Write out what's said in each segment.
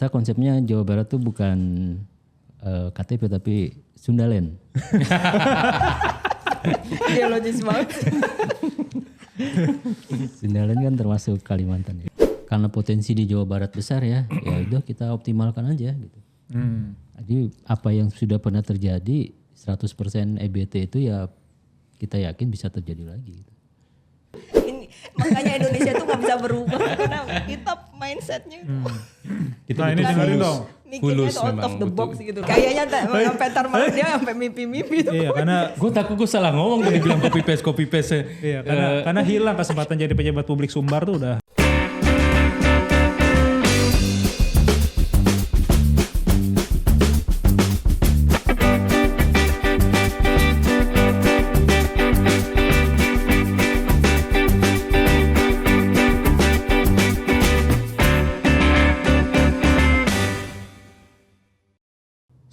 Kita konsepnya Jawa Barat tuh bukan KTP tapi Sundalen. Ideologis banget. Sundalen kan termasuk Kalimantan ya. Karena potensi di Jawa Barat besar ya, ya udah kita optimalkan aja gitu. Jadi apa yang sudah pernah terjadi 100% EBT itu ya kita yakin bisa terjadi lagi. Gitu. Makanya Indonesia tuh nggak bisa berubah karena kita mindsetnya Nah ini dengerin dong. mikirnya tuh out of the box gitu. Kayaknya sampai ntar malam dia sampai mimpi-mimpi tuh. Iya karena Gue takut gue salah ngomong tadi bilang copy paste. iya karena hilang kesempatan jadi pejabat publik Sumbar tuh udah.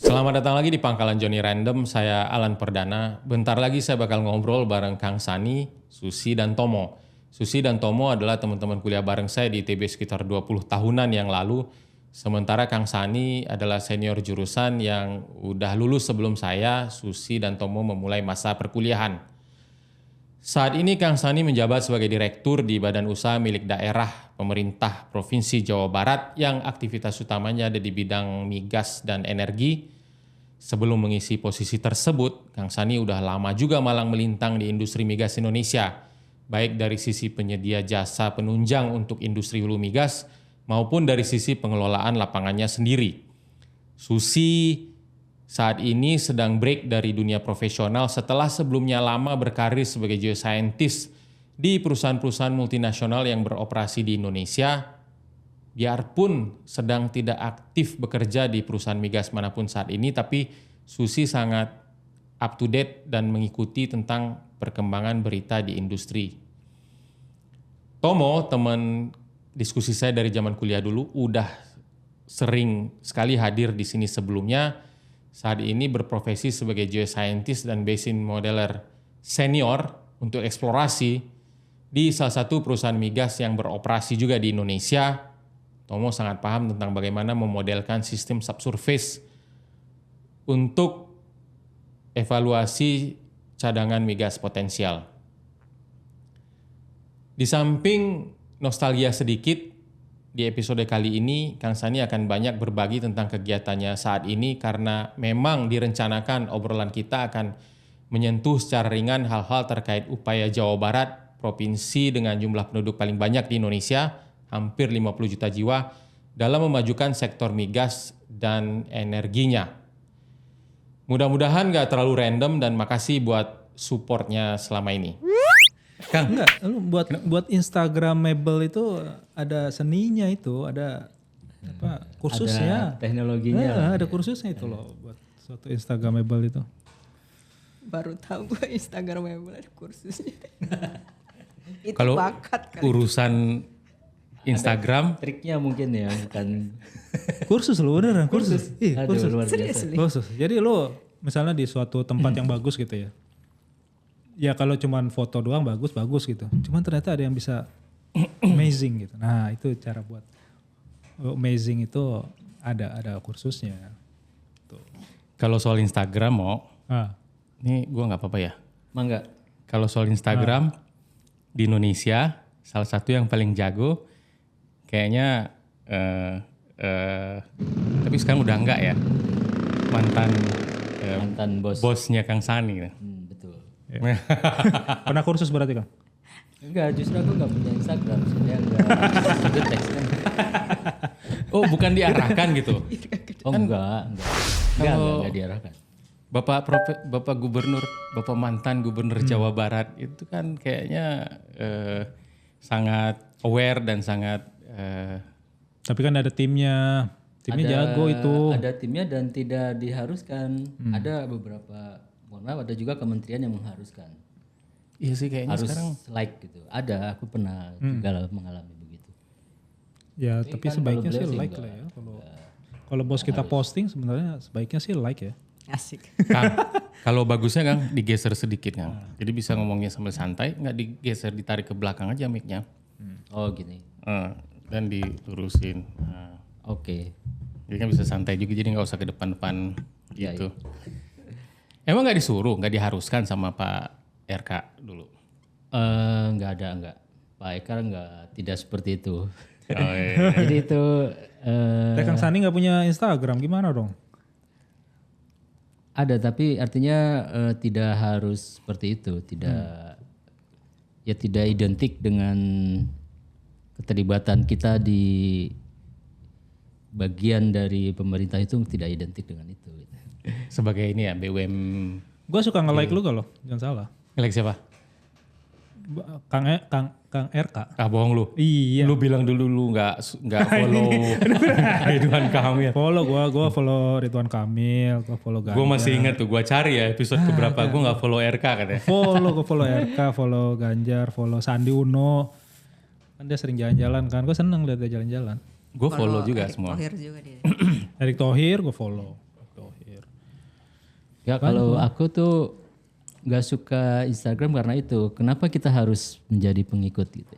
Selamat datang lagi di Pangkalan Johnny Random, saya Alan Perdana. Bentar lagi saya bakal ngobrol bareng Kang Sani, Susi, dan Tomo. Susi dan Tomo adalah teman-teman kuliah bareng saya di ITB sekitar 20 tahunan yang lalu. Sementara Kang Sani adalah senior jurusan yang udah lulus sebelum saya, Susi dan Tomo memulai masa perkuliahan. Saat ini Kang Sani menjabat sebagai direktur di Badan Usaha milik daerah pemerintah Provinsi Jawa Barat yang aktivitas utamanya ada di bidang migas dan energi. Sebelum mengisi posisi tersebut, Kang Sani udah lama juga malang melintang di industri migas Indonesia, baik dari sisi penyedia jasa penunjang untuk industri hulu migas maupun dari sisi pengelolaan lapangannya sendiri. Susi saat ini sedang break dari dunia profesional setelah sebelumnya lama berkarir sebagai geoscientist di perusahaan-perusahaan multinasional yang beroperasi di Indonesia. Biarpun sedang tidak aktif bekerja di perusahaan migas manapun saat ini, tapi Susi sangat up to date dan mengikuti tentang perkembangan berita di industri. Tomo, teman diskusi saya dari zaman kuliah dulu, udah sering sekali hadir di sini sebelumnya. Saat ini berprofesi sebagai geoscientist dan basin modeler senior untuk eksplorasi di salah satu perusahaan migas yang beroperasi juga di Indonesia. Tomo sangat paham tentang bagaimana memodelkan sistem subsurface untuk evaluasi cadangan migas potensial. Di samping nostalgia sedikit, di episode kali ini Kang Sani akan banyak berbagi tentang kegiatannya saat ini karena memang direncanakan obrolan kita akan menyentuh secara ringan hal-hal terkait upaya Jawa Barat, provinsi dengan jumlah penduduk paling banyak di Indonesia, hampir 50 juta jiwa, dalam memajukan sektor migas dan energinya. Mudah-mudahan gak terlalu random dan makasih buat supportnya selama ini. Kang enggak, lu buat Instagramable itu ada seninya itu, ada apa kursusnya. Ada teknologinya. Ada kursusnya itu loh buat suatu Instagramable itu. Baru tahu gue Instagramable ada kursusnya. Itu Kalau bakat kan. urusan Instagram, Triknya mungkin ya, bukan Kursus lu beneran kursus. Iya, Aduh, kursus. luar biasa. Khusus. Jadi lo misalnya di suatu tempat yang bagus gitu ya. Ya kalau cuman foto doang bagus gitu. Cuman ternyata ada yang bisa amazing gitu. Nah, itu cara buat amazing itu ada kursusnya. Tuh. kalau soal Instagram mau, Ah, ini gua nggak apa-apa ya. Mangga. Kalau soal Instagram di Indonesia, salah satu yang paling jago, kayaknya, tapi sekarang udah enggak ya, mantan Mantan bosnya Kang Sani. Betul. pernah kursus berarti Kang? Enggak, justru aku enggak punya Instagram. Saya enggak teks kan. Oh, bukan diarahkan gitu. Oh enggak. Enggak diarahkan. Bapak Gubernur, Bapak mantan Gubernur Jawa Barat itu kan kayaknya sangat aware dan sangat Tapi kan ada timnya jago itu. Ada timnya dan tidak diharuskan. Ada beberapa, mohon maaf, ada juga kementerian yang mengharuskan. iya sih kayaknya Harus sekarang like gitu. Ada, aku pernah juga mengalami begitu. Ya, tapi kan sebaiknya kalau sih beliau sih like enggak. lah ya. Kalau bos kita posting sebenarnya sebaiknya sih like ya. Asik. Kang, kalau bagusnya Kang digeser sedikit Kang. Jadi bisa ngomongnya sambil santai, nggak digeser, ditarik ke belakang aja mic-nya. Oh gini. Dan dilurusin. Nah. Oke. Jadi kan bisa santai juga, jadi nggak usah ke depan-depan Iya, gitu. Emang nggak disuruh, nggak diharuskan sama Pak RK dulu? Nggak ada, nggak. Pak Eka tidak seperti itu. Oh, iya. Jadi itu Kang Sani nggak punya Instagram, gimana dong? ada, tapi artinya tidak harus seperti itu. Ya tidak identik dengan keterlibatan kita di bagian dari pemerintah itu, tidak identik dengan itu. Sebagai ini ya BUM. Gue suka nge-like lu kalau, jangan salah. Nge-like siapa? Kang RK. Ah bohong lu. Iya. Lu bilang dulu lu nggak follow Ridwan Kamil. Follow gue follow Ridwan Kamil, gue follow Ganjar. Gue masih ingat tuh, gue cari ya episode keberapa. Gue nggak follow RK katanya. Gue follow RK, follow Ganjar, follow Sandi Uno. Kan dia sering jalan-jalan kan, gue seneng lihat dia jalan-jalan. Gue follow juga Erick semua. Thohir juga dia. Erick Thohir gue follow. Ya kalau aku tuh nggak suka Instagram karena itu. Kenapa kita harus menjadi pengikut gitu?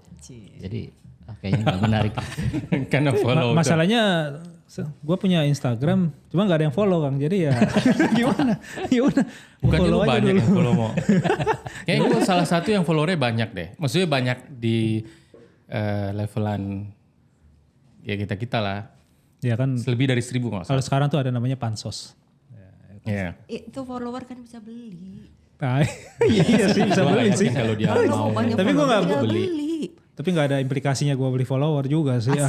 Jadi kayaknya nggak menarik. Karena follow. Masalahnya gue punya Instagram, cuma nggak ada yang follow Kang. Jadi ya gimana? Gimana? Bukannya lu Follow aja banyak dulu. yang follow mau. Kayaknya gue salah satu yang followernya banyak deh. Maksudnya banyak di levelan ya kita lah. Ya kan. Lebih dari 1.000 nggak salah. Kalau sekarang tuh ada namanya pansos. Iya. Itu follower kan bisa beli. Nah, iya sih bisa Gua nggak beli yakin sih. kalau dia Kalau mau. banyak Tapi gua follower nggak tinggal beli. beli. Tapi nggak ada implikasinya gue beli follower juga sih. Ya.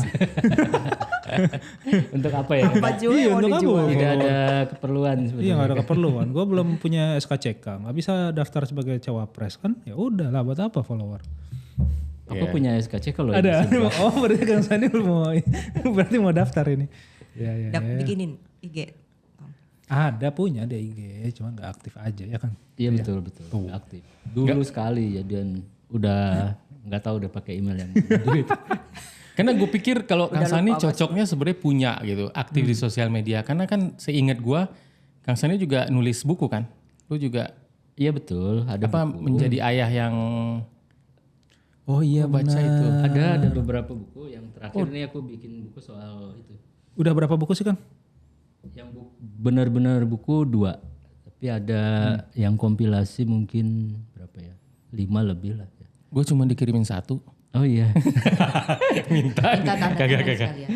Untuk apa ya? Apa juga yang mau untuk apa? dijual? Tidak ada keperluan sebenarnya. Iya nggak ada keperluan. Gue belum punya SKCK, nggak bisa daftar sebagai cawapres kan? Ya udah lah, buat apa follower? Aku punya SKC kalau Ada. di sebelah. Oh berarti Kang Sani mau berarti mau daftar ini. Ya. Bikinin IG. Ada punya dia IG, cuma nggak aktif aja ya kan? Iya betul nggak aktif. Dulu sekali ya, dan udah nggak tahu udah pakai email yang duit. Karena gue pikir kalau Kang Sani cocoknya sebenarnya punya gitu, aktif di sosial media. Karena kan seingat gue, Kang Sani juga nulis buku kan? Lu juga Iya betul, ada apa buku. menjadi ayah yang Oh iya baca itu. Ada beberapa buku. Yang terakhir nih aku bikin buku soal itu. Udah berapa buku sih Kang? Yang benar-benar buku 2. Tapi ada yang kompilasi mungkin berapa ya? 5 lebih lah. Ya. gue cuma dikirimin 1. Oh iya. Minta. Minta tanda tangan sekalian.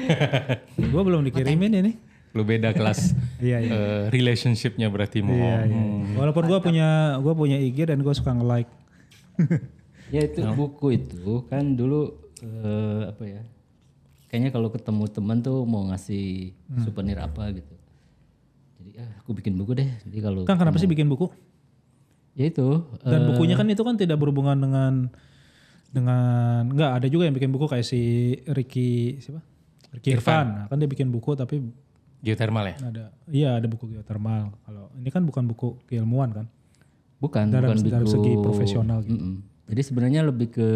Gue belum dikirimin ini. Lu beda kelas Iya. relationship-nya berarti mau. Iya. Walaupun gue punya IG dan gue suka nge-like. Ya itu buku itu kan dulu apa ya? Kayaknya kalau ketemu teman tuh mau ngasih souvenir apa gitu. Jadi aku bikin buku deh. Jadi kalau Kang kenapa sih bikin buku? ya itu Dan bukunya kan itu kan tidak berhubungan dengan enggak, ada juga yang bikin buku kayak si Ricky Irfan. Nah, kan dia bikin buku tapi Geothermal ya? ada buku geothermal. Kalau ini kan bukan buku keilmuan kan? bukan Dari buku segi profesional gitu. Jadi sebenarnya lebih ke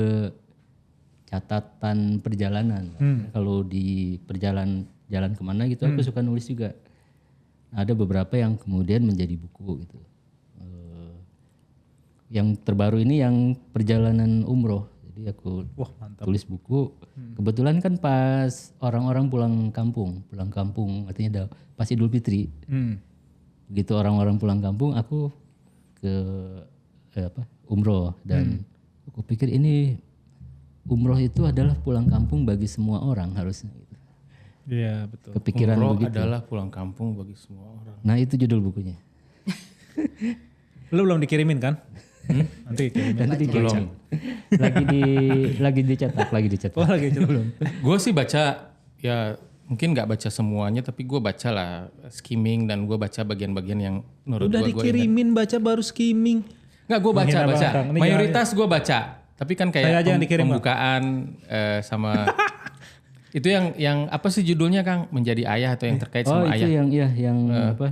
catatan perjalanan. Kalau di jalan kemana gitu aku suka nulis juga. Ada beberapa yang kemudian menjadi buku gitu. Yang terbaru ini yang perjalanan umroh. Jadi aku tulis buku. Kebetulan kan pas orang-orang pulang kampung artinya pas Idul Fitri. Begitu orang-orang pulang kampung aku ke umroh, dan aku pikir ini umroh itu adalah pulang kampung bagi semua orang harusnya. Gitu. Iya betul. Kepikiran Umroh begitu. adalah pulang kampung bagi semua orang. Nah itu judul bukunya. Lu belum dikirimin kan? Nanti kirimin. Nanti Belum. lagi dicetak. Oh lagi belum. Gue sih baca, ya mungkin nggak baca semuanya, tapi gue baca lah skimming, dan gue baca bagian-bagian yang menurut Udah gue dikirimin baca baru skimming. Nggak, gue baca. Menghina banget, Kang. Ini Mayoritas gue baca, tapi kan Saya kayak aja yang dikirim, Bang. pembukaan sama itu yang apa sih judulnya Kang? Menjadi ayah atau yang terkait Oh sama itu ayah? yang apa?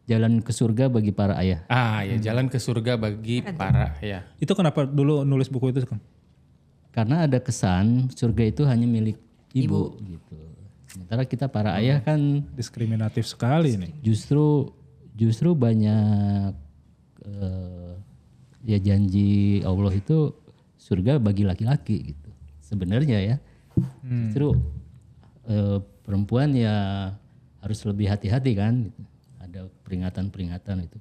Jalan ke surga bagi para ayah. Ya jalan ke surga bagi para ayah. Itu kenapa dulu nulis buku itu kan? Karena ada kesan surga itu hanya milik ibu gitu. Sementara kita para ayah kan Diskriminatif sekali ini. justru banyak ya janji Allah itu surga bagi laki-laki gitu. Sebenarnya ya. Justru perempuan ya harus lebih hati-hati kan gitu. Ada peringatan-peringatan itu.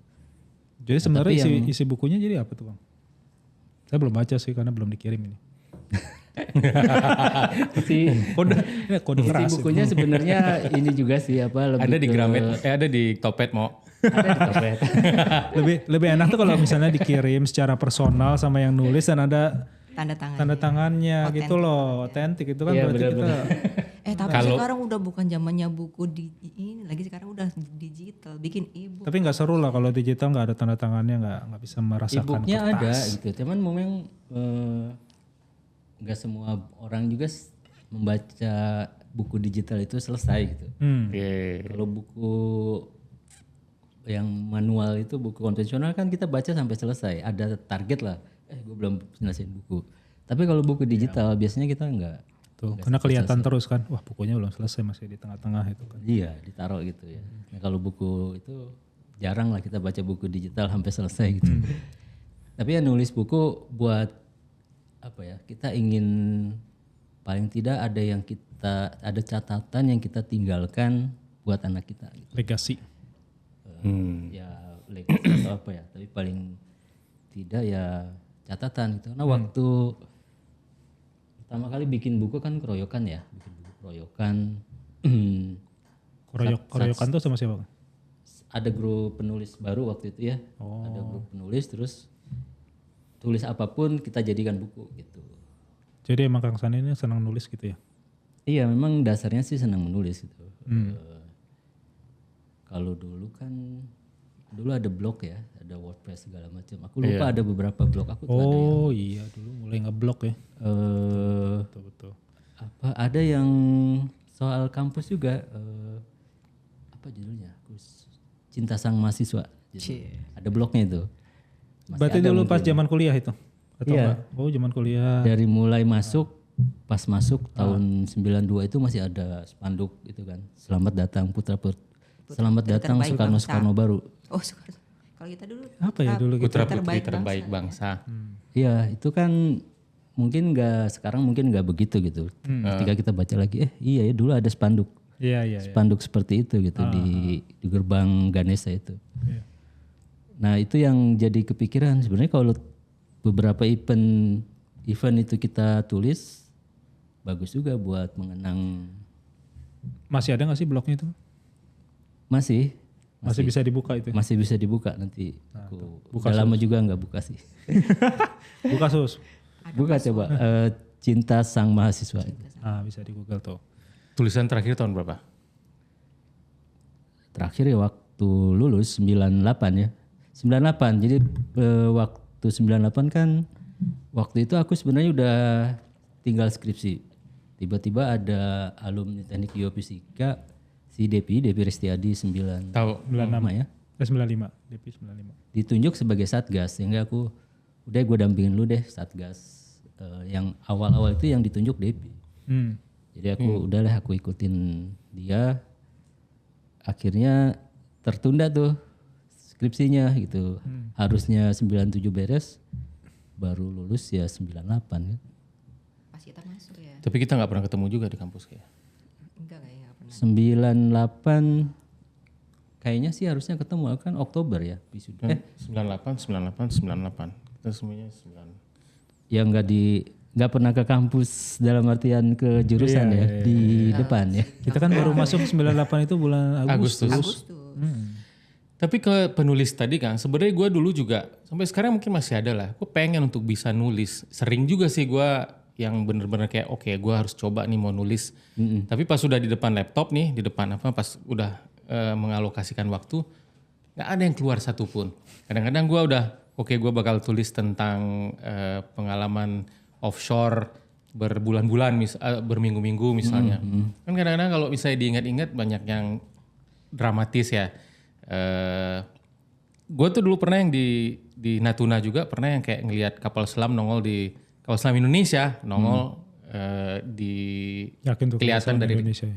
Jadi sebenarnya isi bukunya jadi apa tuh Bang? Saya belum baca sih karena belum dikirim ini. Si Kode isi keras. bukunya sebenarnya ini juga sih apa lebih Ada di ke- Gramet, ada di Topet mau. ada di Topet. lebih enak tuh kalau misalnya dikirim secara personal sama yang nulis dan ada Tanda tangan. tanda tangannya gitu loh, otentik itu kan Iya, berarti kita Tapi sekarang udah bukan zamannya buku di ini lagi, sekarang udah digital, bikin e-book. tapi nggak seru lah kalau digital nggak ada tanda tangannya, nggak bisa merasakan E-booknya ada kertas. gitu. Cuman memang nggak semua orang juga membaca buku digital itu selesai gitu. Kalau buku yang manual itu buku konvensional kan kita baca sampai selesai. Ada target lah. Gue belum selesai buku. Tapi kalau buku digital biasanya kita enggak. Tuh, karena kelihatan terus kan, wah bukunya belum selesai masih di tengah-tengah itu kan. Iya, ditaruh gitu ya. Nah, kalau buku itu jarang lah kita baca buku digital sampai selesai gitu. Tapi ya nulis buku buat apa ya? Kita ingin paling tidak ada catatan yang kita tinggalkan buat anak kita gitu. Legasi. Ya legacy atau apa ya, tapi paling tidak ya catatan gitu. Karena waktu pertama kali bikin buku kan keroyokan ya, bikin buku keroyokan. Keroyokan tuh sama siapa? Ada grup penulis baru waktu itu ya, ada grup penulis terus tulis apapun kita jadikan buku gitu. Jadi emang Kang Sani ini senang nulis gitu ya? Iya memang dasarnya sih senang menulis gitu. Kalau dulu kan ada blog ya, ada WordPress segala macam. Aku lupa ada beberapa blog aku tuh ada yang Oh iya dulu mulai ngeblok ya. Betul. apa ada yang soal kampus juga apa judulnya? Cinta Sang Mahasiswa. Ada blognya itu. Masih Berarti ada dulu mungkin. pas zaman kuliah itu? Atau Iya. enggak? Oh zaman kuliah. Dari mulai masuk pas masuk tahun 92 itu masih ada spanduk gitu kan. Selamat datang Selamat datang terbaik Soekarno baru. Oh, Soekarno. Kalau kita dulu Apa ya dulu gitu? Putra putri terbaik bangsa. Iya, itu kan mungkin sekarang mungkin nggak begitu gitu. Ketika kita baca lagi, iya ya dulu ada spanduk. Iya. Spanduk seperti itu gitu di gerbang Ganesha itu. Iya. Nah, itu yang jadi kepikiran sebenarnya kalau beberapa event itu kita tulis bagus juga buat mengenang. Masih ada nggak sih blognya itu? Masih Bisa dibuka itu? masih bisa dibuka nanti. Aku buka udah lama juga nggak buka sih. Buka sus. Buka coba Cinta Sang Mahasiswa. Bisa di Google tuh. Tulisan terakhir tahun berapa? Terakhir ya waktu lulus 98 ya. 98. Jadi waktu 98 kan waktu itu aku sebenarnya udah tinggal skripsi. Tiba-tiba ada alumni Teknik Geofisika si Depi Restiadi 9 Tahu. 95 ya. 95, DP 95. Ditunjuk sebagai satgas sehingga aku udah gue dampingin lu deh satgas yang awal-awal itu yang ditunjuk Depi. Jadi aku ikutin dia. Akhirnya tertunda tuh skripsinya gitu. Harusnya 97 beres, baru lulus ya 98 ya. pas kita masuk ya. Tapi kita nggak pernah ketemu juga di kampus kayak. Enggak kayaknya nggak pernah. 98 kayaknya sih harusnya ketemu kan Oktober ya. 98. Kita semuanya 9. Ya nggak pernah ke kampus dalam artian ke jurusan di depan ya. Kita kan baru masuk 98 itu bulan Agustus. Agustus. Tapi ke penulis tadi Kang, sebenarnya gue dulu juga sampai sekarang mungkin masih ada lah. Gue pengen untuk bisa nulis. Sering juga sih gue yang bener-bener kayak oke, gue harus coba nih mau nulis. Tapi pas sudah di depan laptop nih, di depan pas udah mengalokasikan waktu, nggak ada yang keluar satupun. Kadang-kadang gue udah gue bakal tulis tentang pengalaman offshore berbulan-bulan, berminggu-minggu misalnya. Kan kadang-kadang kalau misalnya diingat-ingat banyak yang dramatis ya. Gue tuh dulu pernah yang di Natuna juga pernah yang kayak ngelihat kapal selam nongol di kapal selam Indonesia nongol di Yakin tuh kelihatan dari Indonesia ya?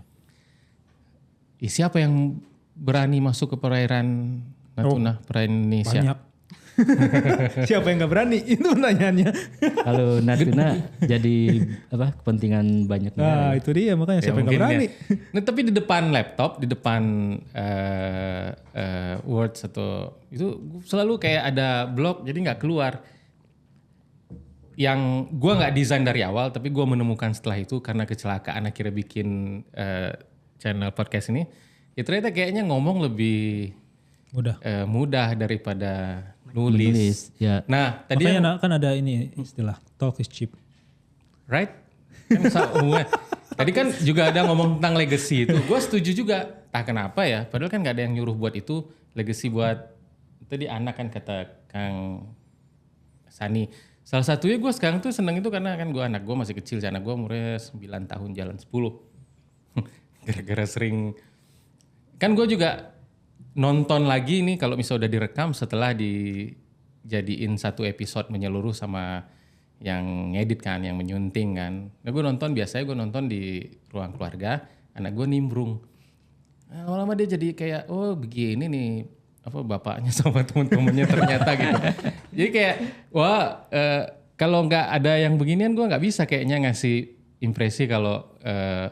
siapa yang berani masuk ke perairan Natuna, perairan Indonesia? Banyak. Siapa yang nggak berani? Itu pertanyaannya. Kalau Natuna jadi kepentingan banyak negara. Nah itu dia makanya siapa yang nggak mungkin berani? ya. Nah, tapi di depan laptop, di depan Word atau itu selalu kayak ada blok jadi nggak keluar. Yang gue nggak desain dari awal, tapi gue menemukan setelah itu karena kecelakaan akhirnya bikin channel podcast ini. Ya ternyata kayaknya ngomong lebih mudah daripada nulis. Ya. Nah tadi Makanya kan ada ini istilah talk is cheap. right? Kan tadi kan juga ada ngomong tentang legacy itu. Gue setuju juga. Tak kenapa ya. Padahal kan nggak ada yang nyuruh buat itu. Legacy buat tadi anak kan kata Kang Sani. Salah satunya gue sekarang tuh seneng itu karena kan gue anak gue masih kecil. Anak gue umurnya 9 tahun jalan 10. Gara-gara sering. Kan gue juga nonton lagi nih kalau misalnya udah direkam setelah dijadiin satu episode menyeluruh sama yang ngedit kan, yang menyunting kan. Nah gue nonton biasanya gue nonton di ruang keluarga, anak gue nimbrung. Nah, lama-lama dia jadi kayak oh begini nih bapaknya sama temen-temennya ternyata gitu. Jadi kayak wah kalau nggak ada yang beginian gue nggak bisa kayaknya ngasih impresi kalau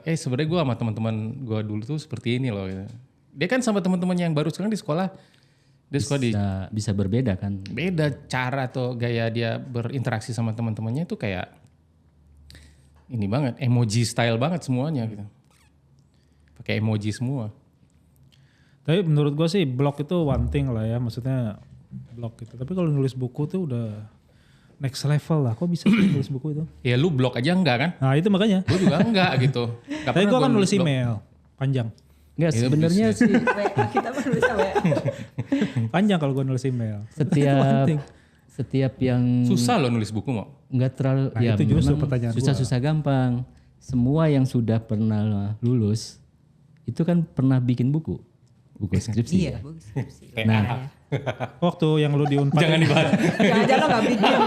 sebenarnya gue sama teman-teman gue dulu tuh seperti ini loh. Gitu. Dia kan sama teman-temannya yang baru sekarang di sekolah. Dia bisa berbeda kan. Beda cara atau gaya dia berinteraksi sama teman-temannya itu kayak ini banget, emoji style banget semuanya gitu. Pakai emoji semua. Tapi menurut gue sih blog itu one thing lah ya, maksudnya blog gitu. Tapi kalau nulis buku tuh udah next level lah. Kok bisa sih nulis buku itu? Ya lu blog aja enggak kan? Nah itu makanya. Gue juga enggak gitu. Tapi gue kan nulis email panjang. Enggak sebenarnya sih Kita mah nulis WA. Panjang kalau gue nulis email. setiap yang susah loh nulis buku mau. Enggak terlalu Nah, itu justru pertanyaan susah-susah gampang. Semua yang sudah pernah lulus itu kan pernah bikin buku skripsi. Iya, Ya. buku skripsi. Nah, Waktu yang lu di Unpad. Jangan dibahas. Jangan-jangan lo gak bikin ya.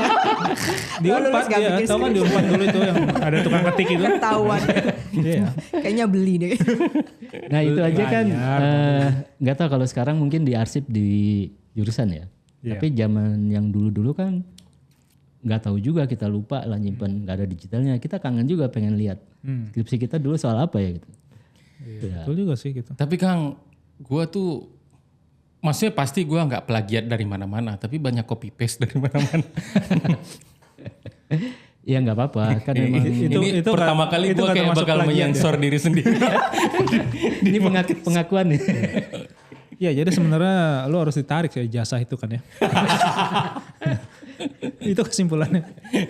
Di Unpad ya, tau kan di Unpad dulu itu yang ada tukang ketik itu. Ketahuan. Iya. Kayaknya beli deh. nah itu aja kan nggak tahu kalau sekarang mungkin diarsip di jurusan ya. Iya. Tapi zaman yang dulu-dulu kan nggak tahu juga, kita lupa lah nyimpen, nggak ada digitalnya. Kita kangen juga pengen lihat skripsi kita dulu soal apa ya gitu. Iya, betul juga sih gitu. Tapi Kang, gue tuh maksudnya pasti gue nggak plagiat dari mana-mana, tapi banyak copy paste dari mana-mana. Ya nggak apa-apa kan memang Ini pertama kali gue kayak bakal menyensor diri sendiri. ini pengakuan nih. Iya jadi sebenarnya lu harus ditarik ya ijazah itu kan ya. Itu kesimpulannya.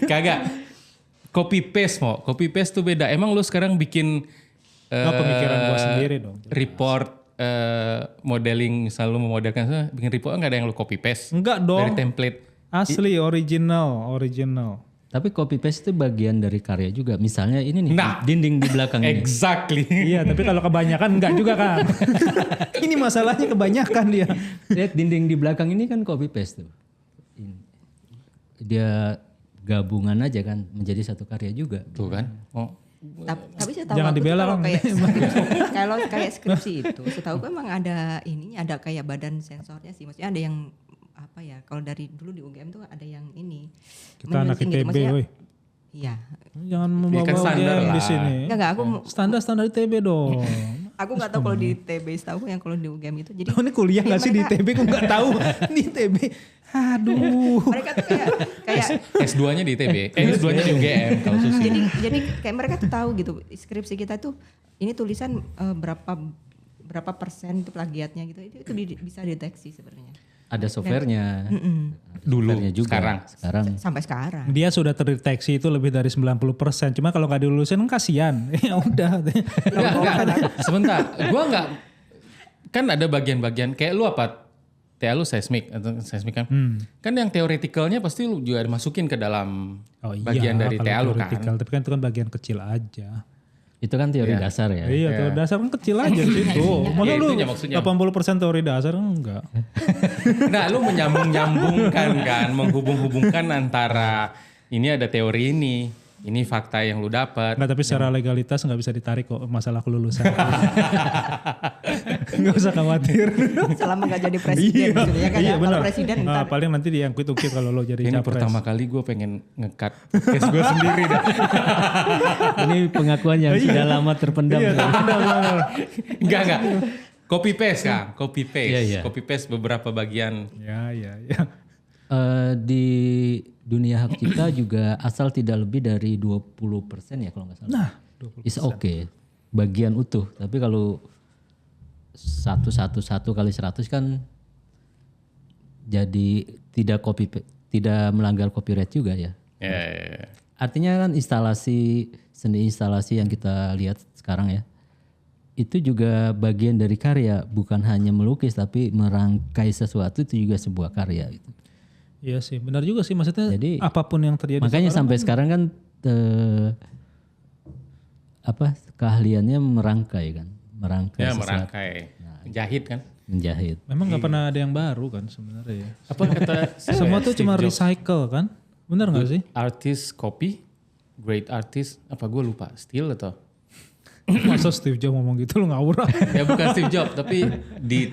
Kagak. Copy paste tuh beda. Emang lu sekarang bikin Pemikiran gua sendiri dong. report modeling, misalnya lu memodelkan bikin report nggak ada yang lu copy paste Enggak dari dong. template. Asli original. Tapi copy paste itu bagian dari karya juga. Misalnya ini nih Nah. dinding di belakang ini. Exactly. Iya tapi kalau kebanyakan enggak juga kan. Ini masalahnya kebanyakan dia. Lihat dinding di belakang ini kan copy paste tuh. Dia gabungan aja kan menjadi satu karya juga. Tuh kan. Oh. Tapi saya tahu Jangan aku tuh dibela, kalau Kang. kalau kayak skripsi itu, setahu gue emang ada ininya, ada kayak badan sensornya sih. Maksudnya ada yang apa ya? Kalau dari dulu di UGM tuh ada yang ini. Kita anak menyunting gitu, ITB maksudnya- woi. Iya. Jangan kan membawa standar UGM di lah. sini. Enggak aku Standar ITB dong. aku nggak tahu kalau di ITB, setahu yang kalau di UGM itu. Jadi Oh ini kuliah nggak sih di ITB? Gue nggak tahu di ITB. Aduh. mereka tuh kayak S2-nya di ITB, S2-nya di UGM kalau Susi. jadi kayak mereka tuh tahu gitu skripsi kita tuh ini tulisan berapa persen itu plagiatnya gitu, itu bisa deteksi sebenarnya Ada softwarenya. Dulu, Softwarenya juga. Sekarang. sampai sekarang. Dia sudah terdeteksi itu lebih dari 90%. Cuma kalau nggak dilulusin kan kasihan. Ya udah. Enggak. Sebentar, gua enggak. Kan ada bagian-bagian kayak lu apa? TA lu seismik atau seismik kan? Kan yang teoretikalnya pasti lu juga dimasukin ke dalam bagian dari TA lu kan. Tapi kan itu kan bagian kecil aja. Itu kan teori dasar ya. Iya, teori dasar kan kecil aja di situ. Masa Ya, lu itunya maksudnya. 80% teori dasar enggak. Nah, lu menyambung-nyambungkan kan, menghubung-hubungkan antara ini ada teori ini Ini fakta yang lu dapat. Enggak, tapi secara legalitas nggak bisa ditarik kok masalah kelulusan. Nggak usah khawatir. Selama nggak jadi presiden maksudnya kan ya. Kalau benar. presiden Nah, ntar paling nanti diangkut-ungkit kalau lo jadi Ini capres. pertama kali gue pengen nge-cut podcast gue sendiri dah. Ini pengakuan yang sudah lama terpendam. Enggak. Copy paste Kang, copy paste. Iya, iya. Copy paste beberapa bagian. Ya. Di dunia hak cipta juga asal tidak lebih dari 20% ya kalau nggak salah. Nah, 20%. Is okay. Bagian utuh. Tapi kalau 1 kali 100 kan jadi tidak melanggar copyright juga ya. Ya. Artinya kan seni instalasi yang kita lihat sekarang ya. Itu juga bagian dari karya, bukan hanya melukis tapi merangkai sesuatu itu juga sebuah karya gitu. Iya sih, benar juga sih, maksudnya Jadi, apapun yang terjadi Makanya sampai sekarang kan keahliannya merangkai kan, merangkai Ya sesuatu, merangkai. Jahit kan. menjahit. memang nggak pernah ada yang baru kan sebenarnya ya. Apa kata Semua tuh Steve cuma Jobs? recycle kan, benar nggak sih? Artist copy, great artist, apa gue lupa, Steele atau? Masa Steve Jobs ngomong gitu lu ngawur? Ya bukan Steve Jobs, tapi di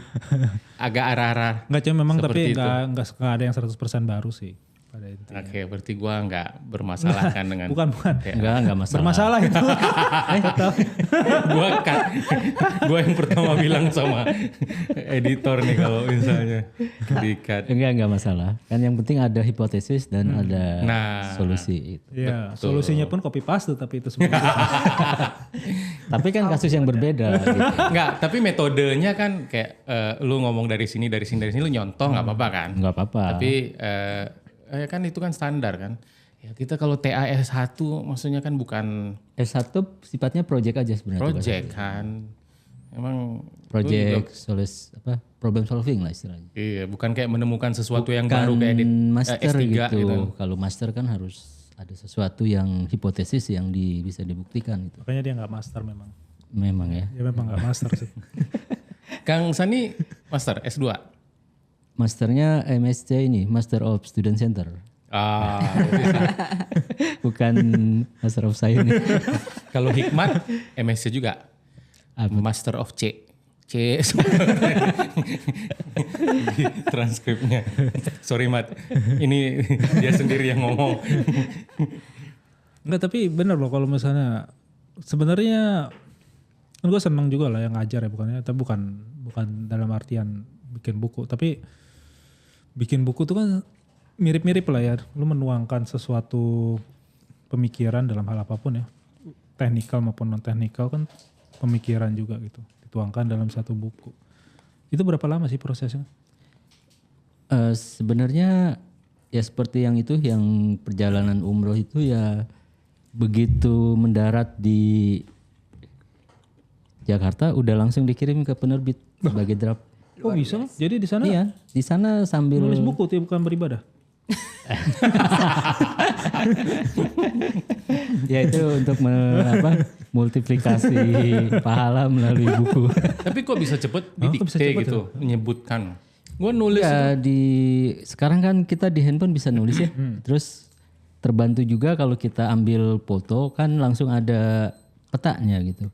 agak arah-arah. Nggak cuma memang, tapi Seperti itu. nggak ada yang 100% baru sih pada intinya. Oke, berarti gue nggak bermasalah kan dengan. Bukan. Enggak masalah. Bermasalah itu. Gue kan, gue yang pertama bilang sama editor nih kalau misalnya di-cut. Enggak masalah. Kan yang penting ada hipotesis dan ada Nah. solusi itu. Iya, solusinya pun copy paste tapi itu sebenarnya. Tapi kan kasus yang berbeda gitu. Enggak, tapi metodenya kan kayak lu ngomong dari sini lu nyontoh nggak apa-apa kan? Enggak apa-apa. Tapi kan itu kan standar kan. Ya kita kalau TAS 1 maksudnya kan bukan S1 sifatnya project aja sebenarnya. project kan. Emang Project problem solving lah istilahnya. iya, bukan kayak menemukan sesuatu yang Kan baru kayak edit master S3 gitu. Kalau master kan harus ada sesuatu yang hipotesis yang bisa dibuktikan gitu. Makanya dia nggak master memang. Memang ya. Dia memang nggak master sih. Kang Sani master S2. Masternya MSc ini, Master of Student Center. Ah, Bukan Master of Science. kalau Hikmat MSc juga. Master of C. Di transkripnya. Sorry Mat, ini dia sendiri yang ngomong. Enggak, tapi benar loh kalau misalnya sebenarnya kan gue seneng juga lah yang ngajar ya, tapi bukan dalam artian bikin buku, tapi bikin buku tuh kan mirip-mirip lah ya, lu menuangkan sesuatu pemikiran dalam hal apapun ya, teknikal maupun non teknikal kan pemikiran juga gitu dituangkan dalam satu buku. Itu berapa lama sih prosesnya? Sebenarnya ya seperti yang perjalanan umroh itu ya, begitu mendarat di Jakarta udah langsung dikirim ke penerbit sebagai draft. Oh bisa? Jadi di sana Iya, di sana sambil nulis buku tuh bukan beribadah? ya itu untuk multiplikasi pahala melalui buku. Tapi kok bisa cepet di kok bisa dikte cepet gitu, menyebutkan. Gue nulis Ya sekarang kan kita di handphone bisa nulis ya. Terus terbantu juga kalau kita ambil foto kan langsung ada petanya gitu.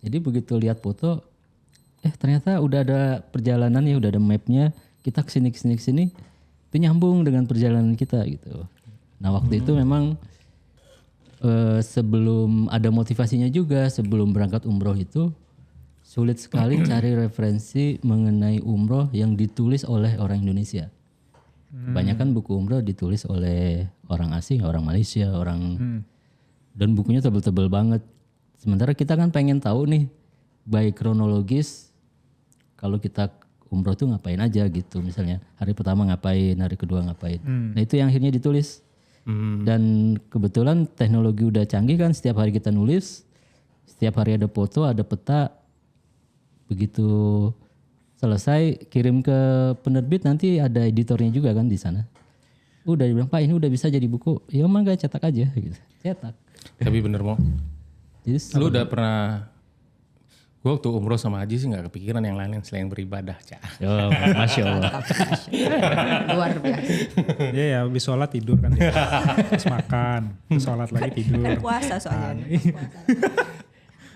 Jadi begitu lihat foto, ternyata udah ada perjalanannya, udah ada mapnya. Kita kesini, itu nyambung dengan perjalanan kita gitu. Nah waktu itu memang sebelum ada motivasinya juga, sebelum berangkat umroh itu sulit sekali cari referensi mengenai umroh yang ditulis oleh orang Indonesia. Kebanyakan buku umroh ditulis oleh orang asing, orang Malaysia, dan bukunya tebel-tebel banget. Sementara kita kan pengen tahu nih, baik kronologis, kalau kita umroh tuh ngapain aja gitu. Misalnya hari pertama ngapain, hari kedua ngapain. Nah itu yang akhirnya ditulis. Dan kebetulan teknologi udah canggih kan, setiap hari kita nulis, setiap hari ada foto, ada peta. Begitu selesai kirim ke penerbit, nanti ada editornya juga kan di sana. Udah dibilang, Pak ini udah bisa jadi buku. Ya emang gak cetak aja gitu. Cetak. Tapi bener mau. Jadi Lu udah pernah, Gue waktu umroh sama haji sih nggak kepikiran yang lain selain beribadah, Cak. Oh, Masya Allah. Luar biasa. Dia ya habis sholat tidur kan. Terus makan, terus sholat lagi tidur. Kan puasa soalnya.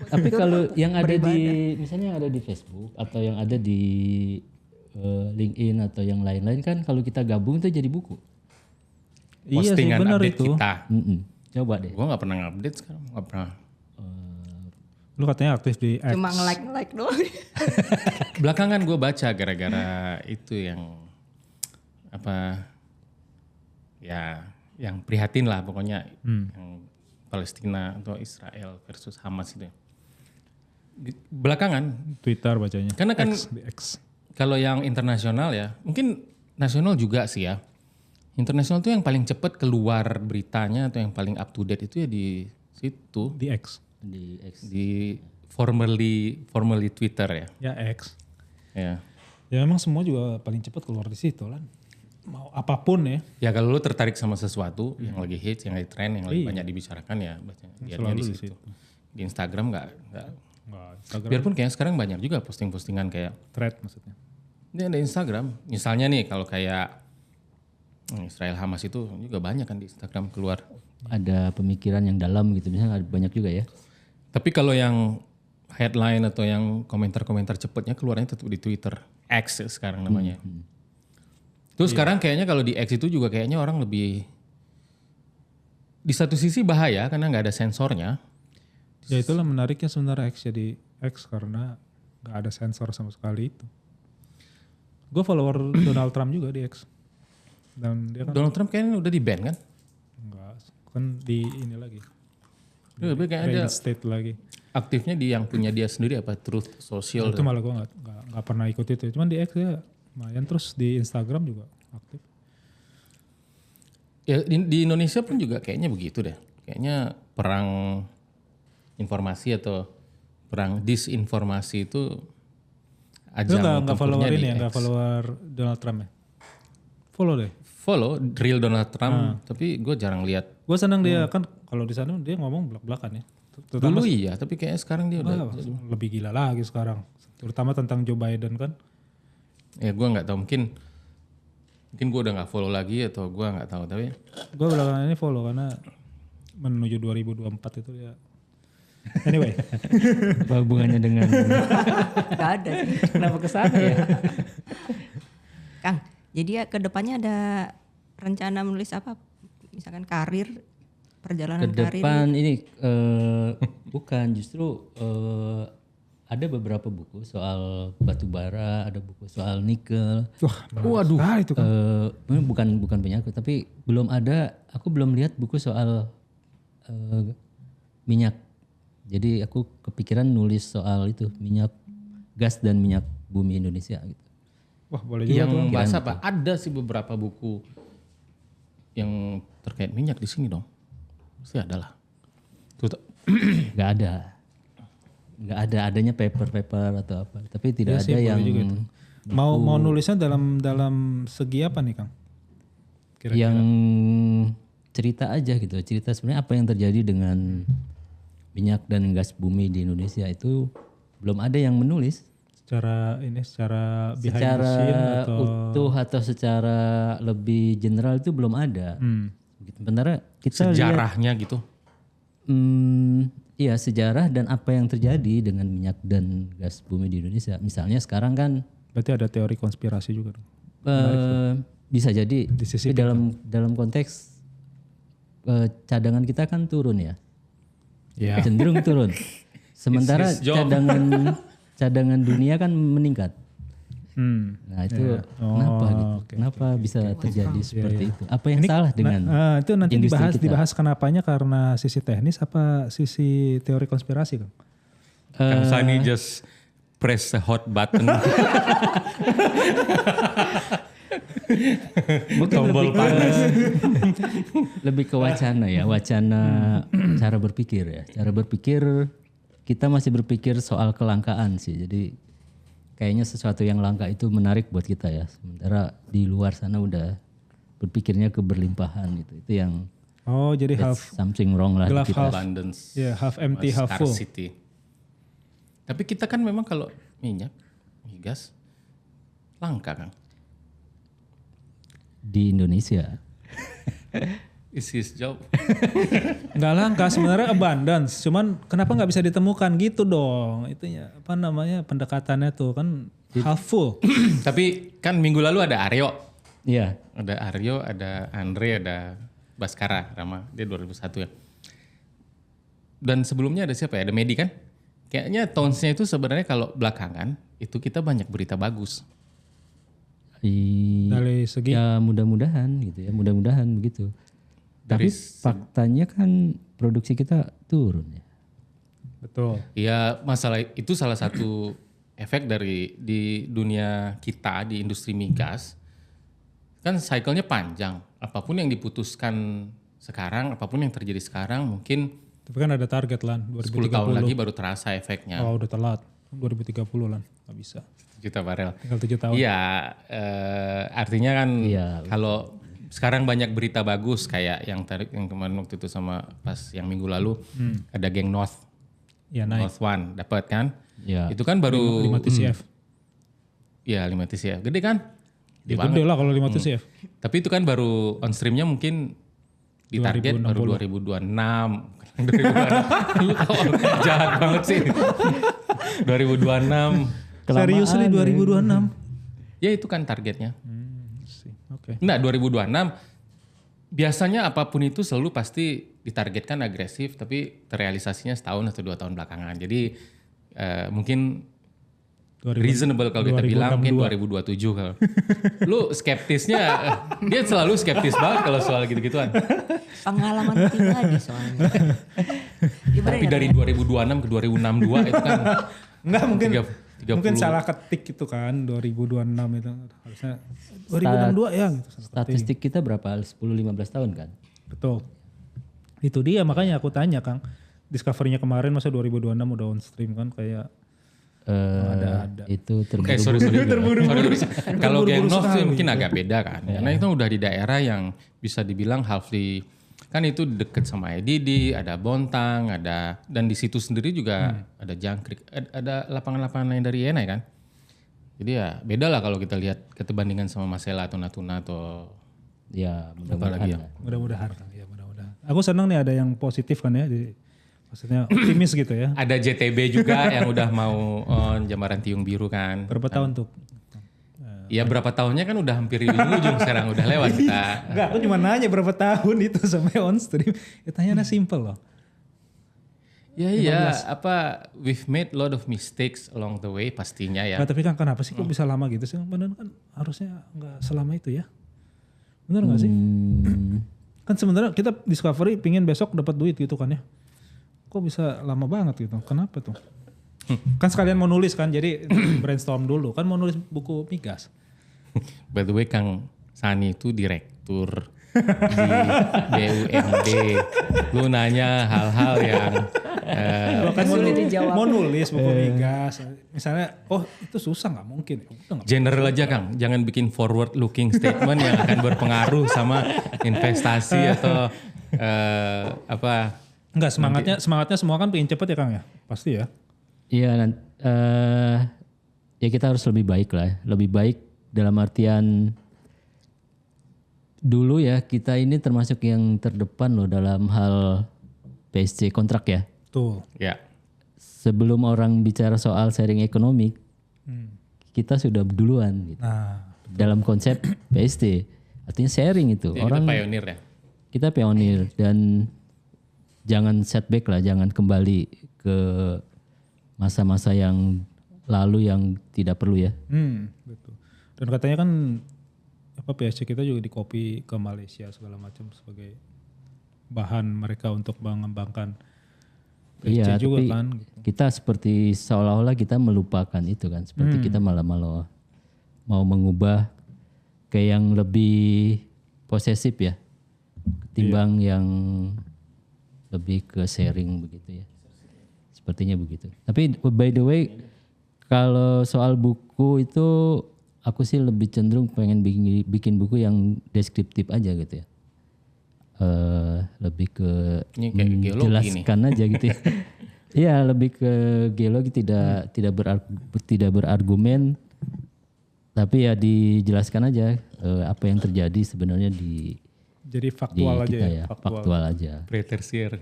Tapi kalau yang ada di, misalnya yang ada di Facebook atau yang ada di LinkedIn atau yang lain-lain kan kalau kita gabung itu jadi buku. Iya sih Postingan benar update itu. kita. Coba deh. Gue nggak pernah ngupdate sekarang, nggak pernah. Lu katanya aktif di X. Cuma nge-like doang. Belakangan gue baca gara-gara itu yang apa ya yang prihatin lah pokoknya yang Palestina atau Israel versus Hamas itu. Belakangan Twitter bacanya. karena kan X, di X. kalau yang internasional ya mungkin nasional juga sih ya. Internasional tuh yang paling cepat keluar beritanya atau yang paling up to date itu ya di situ Di X. Di X. di formerly Twitter ya. Ya X. Ya. Ya memang semua juga paling cepat keluar di situ kan. Mau apapun ya. Ya kalau lu tertarik sama sesuatu yang lagi hits, yang lagi tren, yang lagi banyak dibicarakan ya baca lihatnya di situ. Di Instagram nggak. Enggak, Instagram Biarpun kayak sekarang banyak juga posting-postingan kayak thread maksudnya. ini ada Instagram. Misalnya nih kalau kayak Israel Hamas itu juga banyak kan di Instagram keluar. Ada pemikiran yang dalam gitu, misalnya ada banyak juga ya. Tapi kalau yang headline atau yang komentar-komentar cepatnya keluarnya tetap di Twitter. X sekarang namanya. Terus sekarang kayaknya kalau di X itu juga kayaknya orang lebih di satu sisi bahaya karena nggak ada sensornya. Ya itulah menariknya sebenarnya X jadi X karena nggak ada sensor sama sekali itu. Gue follower Donald Trump juga di X. Dan dia kan Donald Trump kayaknya udah di ban kan? enggak kan di ini lagi. Tapi kayaknya dia State lagi. aktifnya di yang punya dia sendiri apa Truth Social. Itu malah gue nggak pernah ikut itu. Cuman di X ya lumayan, terus di Instagram juga aktif. Ya, di Indonesia pun juga kayaknya begitu deh. Kayaknya perang informasi atau perang disinformasi itu Lu ajang nggak follower tempurnya di ini ya, X. nggak follower Donald Trump ya? Follow deh. Follow real Donald Trump, tapi gue jarang lihat. Gue senang dia kan kalau di sana dia ngomong belak-belakan ya. Dulu iya, tapi kayaknya sekarang dia udah. Lebih gila lagi sekarang. Terutama tentang Joe Biden kan. Ya gue nggak tahu mungkin gue udah nggak follow lagi atau gue nggak tahu tapi. Gue belakangan ini follow karena menuju 2024 itu ya. Anyway. Apa hubungannya dengan Gak ada sih. kenapa kesana ya? Kang, jadi ya ke depannya ada rencana menulis apa? Misalkan karir, perjalanan Ke karir. depan ini bukan justru ada beberapa buku soal batu bara, ada buku soal nikel. Waduh. Itu kan. Bukan penyakit, tapi belum ada. Aku belum lihat buku soal minyak. Jadi aku kepikiran nulis soal itu minyak gas dan minyak bumi Indonesia gitu. Wah boleh juga Yang tuh. bahas apa? Ada sih beberapa buku yang terkait minyak di sini dong. Pasti ada lah. Nggak ada adanya paper atau apa. Tapi tidak Iya sih, ada boleh yang juga itu. Mau nulisnya dalam segi apa nih Kang? yang cerita aja gitu. Cerita sebenarnya apa yang terjadi dengan minyak dan gas bumi di Indonesia itu belum ada yang menulis. Secara behind the Secara scene atau utuh atau secara lebih general itu belum ada. Gitu. Sementara kita lihat Sejarahnya gitu. iya sejarah dan apa yang terjadi dengan minyak dan gas bumi di Indonesia. Misalnya sekarang kan berarti ada teori konspirasi juga dong. bisa jadi sisi tapi dalam konteks cadangan kita kan turun ya. Ya. Cenderung turun. Sementara It's his job. cadangan dunia kan meningkat. Nah itu kenapa gitu? oke, Kenapa bisa terjadi seperti itu? Apa yang salah dengan itu nanti industri kita? dibahas kenapanya karena sisi teknis apa sisi teori konspirasi Kang? Kang Sani just press a hot button. Tombol panas. Lebih ke wacana ya, wacana cara berpikir ya. Cara berpikir kita masih berpikir soal kelangkaan sih. Jadi kayaknya sesuatu yang langka itu menarik buat kita ya. Sementara di luar sana udah berpikirnya keberlimpahan gitu. Itu yang Oh jadi half something wrong lah di Glass kita. half Abundance. half empty half full. Scarcity. Tapi kita kan memang kalau minyak, migas langka Kang. Di Indonesia. Is his job. Nggak langka sebenarnya abundance, cuman kenapa nggak bisa ditemukan gitu dong? Itunya apa namanya pendekatannya tuh kan half full. Tapi kan minggu lalu ada Aryo. Iya. Ada Aryo, ada Andre, ada Baskara, Rama. Dia 2001 ya. Dan sebelumnya ada siapa ya? Ada Medi kan? Kayaknya tones-nya itu sebenarnya kalau belakangan itu kita banyak berita bagus. Dari segi Ya mudah-mudahan gitu ya, mudah-mudahan begitu. Tapi faktanya kan produksi kita turun ya. betul. Ya masalah itu salah satu efek dari di dunia kita di industri migas. Kan cycle-nya panjang. Apapun yang diputuskan sekarang, apapun yang terjadi sekarang mungkin Tapi kan ada target lan 10 tahun lagi baru terasa efeknya. Oh udah telat 2030 lan nggak bisa. 1 juta barel. Tinggal 7 tahun. Iya, artinya kan Iya. kalau sekarang banyak berita bagus kayak yang kemarin waktu itu sama pas yang minggu lalu ada geng North, Ya naik North One dapat kan? Ya. Itu kan baru 5 TCF. Iya 5 TCF, gede kan? Ya gede lah kalau 5 TCF. Tapi itu kan baru on streamnya mungkin ditarget baru 2026. 2026. Lu kok jahat banget sih. 2026. Serius nih 2026. Ya itu kan targetnya. Oke. Nah 2026 biasanya apapun itu selalu pasti ditargetkan agresif tapi terrealisasinya setahun atau 2 tahun belakangan. Jadi mungkin reasonable kalau kita bilang mungkin 2027 kalau. Lu skeptisnya, dia selalu skeptis banget kalau soal gitu-gituan. Pengalaman pribadi soalnya. Tapi dari 2026 ke 2062 itu kan Enggak mungkin 30. mungkin salah ketik itu kan 2026 itu harusnya 2062 ya gitu. Salah ketik. Statistik kita berapa? 10-15 tahun kan? Betul. Itu dia makanya aku tanya Kang. Discovery-nya kemarin masa 2026 udah on stream kan kayak ada. Itu sorry. Kalau Geng North sih mungkin agak beda kan. Ya. Karena itu udah di daerah yang bisa dibilang halfly kan itu deket sama IDD, ada Bontang, ada dan di situ sendiri juga ada Jangkrik, ada lapangan-lapangan lain dari Yenai kan. Jadi ya beda lah kalau kita lihat ketebandingan sama Masela atau Natuna atau ya apa lagi ya. Mudah-mudahan ya mudah-mudahan. Aku senang nih ada yang positif kan ya maksudnya optimis gitu ya. Ada JTB juga yang udah mau on Jamaran Tiung Biru kan. Berapa tahun tuh? Ya berapa tahunnya kan udah hampir di ujung sekarang udah lewat kita. Enggak, aku cuma nanya berapa tahun itu sampai on stream. Ya tanyanya simple loh. Ya iya, apa we've made lot of mistakes along the way pastinya ya. Nah, tapi kan kenapa sih kok bisa lama gitu sih? Benar kan harusnya nggak selama itu ya. Benar nggak sih? Kan sebenarnya kita discovery pingin besok dapat duit gitu kan ya. Kok bisa lama banget gitu? Kenapa tuh? Kan sekalian mau nulis kan, jadi brainstorm dulu. Kan mau nulis buku migas. By the way Kang Sani itu direktur di BUMD. Lu nanya hal-hal yang Kan sulit dijawab. mau nulis buku migas. Misalnya, oh itu susah nggak mungkin. Udah nggak general aja Kang. Jangan bikin forward looking statement yang akan berpengaruh sama investasi atau apa. Enggak, semangatnya semua kan pengen cepet ya Kang ya? Pasti ya. Iya, ya kita harus lebih baik lah, lebih baik dalam artian dulu ya kita ini termasuk yang terdepan loh dalam hal PSC kontrak ya. Tuh. Ya. Sebelum orang bicara soal sharing ekonomi, kita sudah duluan gitu. Nah, Dalam konsep PST, artinya sharing itu. Jadi Orang kita pionir ya. kita pionir dan jangan setback lah, jangan kembali ke masa-masa yang lalu yang tidak perlu ya. betul. Dan katanya kan apa PSC kita juga dikopi ke Malaysia segala macam sebagai bahan mereka untuk mengembangkan PSC Iya, juga tapi kan. kita seperti seolah-olah kita melupakan itu kan, seperti kita malah mau mengubah ke yang lebih posesif ya, ketimbang yang lebih ke sharing begitu ya. Sepertinya begitu. Tapi by the way, kalau soal buku itu aku sih lebih cenderung pengen bikin buku yang deskriptif aja gitu ya. Lebih ke Ini kayak geologi menjelaskan aja gitu ya. Iya, lebih ke geologi tidak berargumen, tapi ya dijelaskan aja apa yang terjadi sebenarnya di Jadi faktual aja kita ya. faktual aja. Pretersier.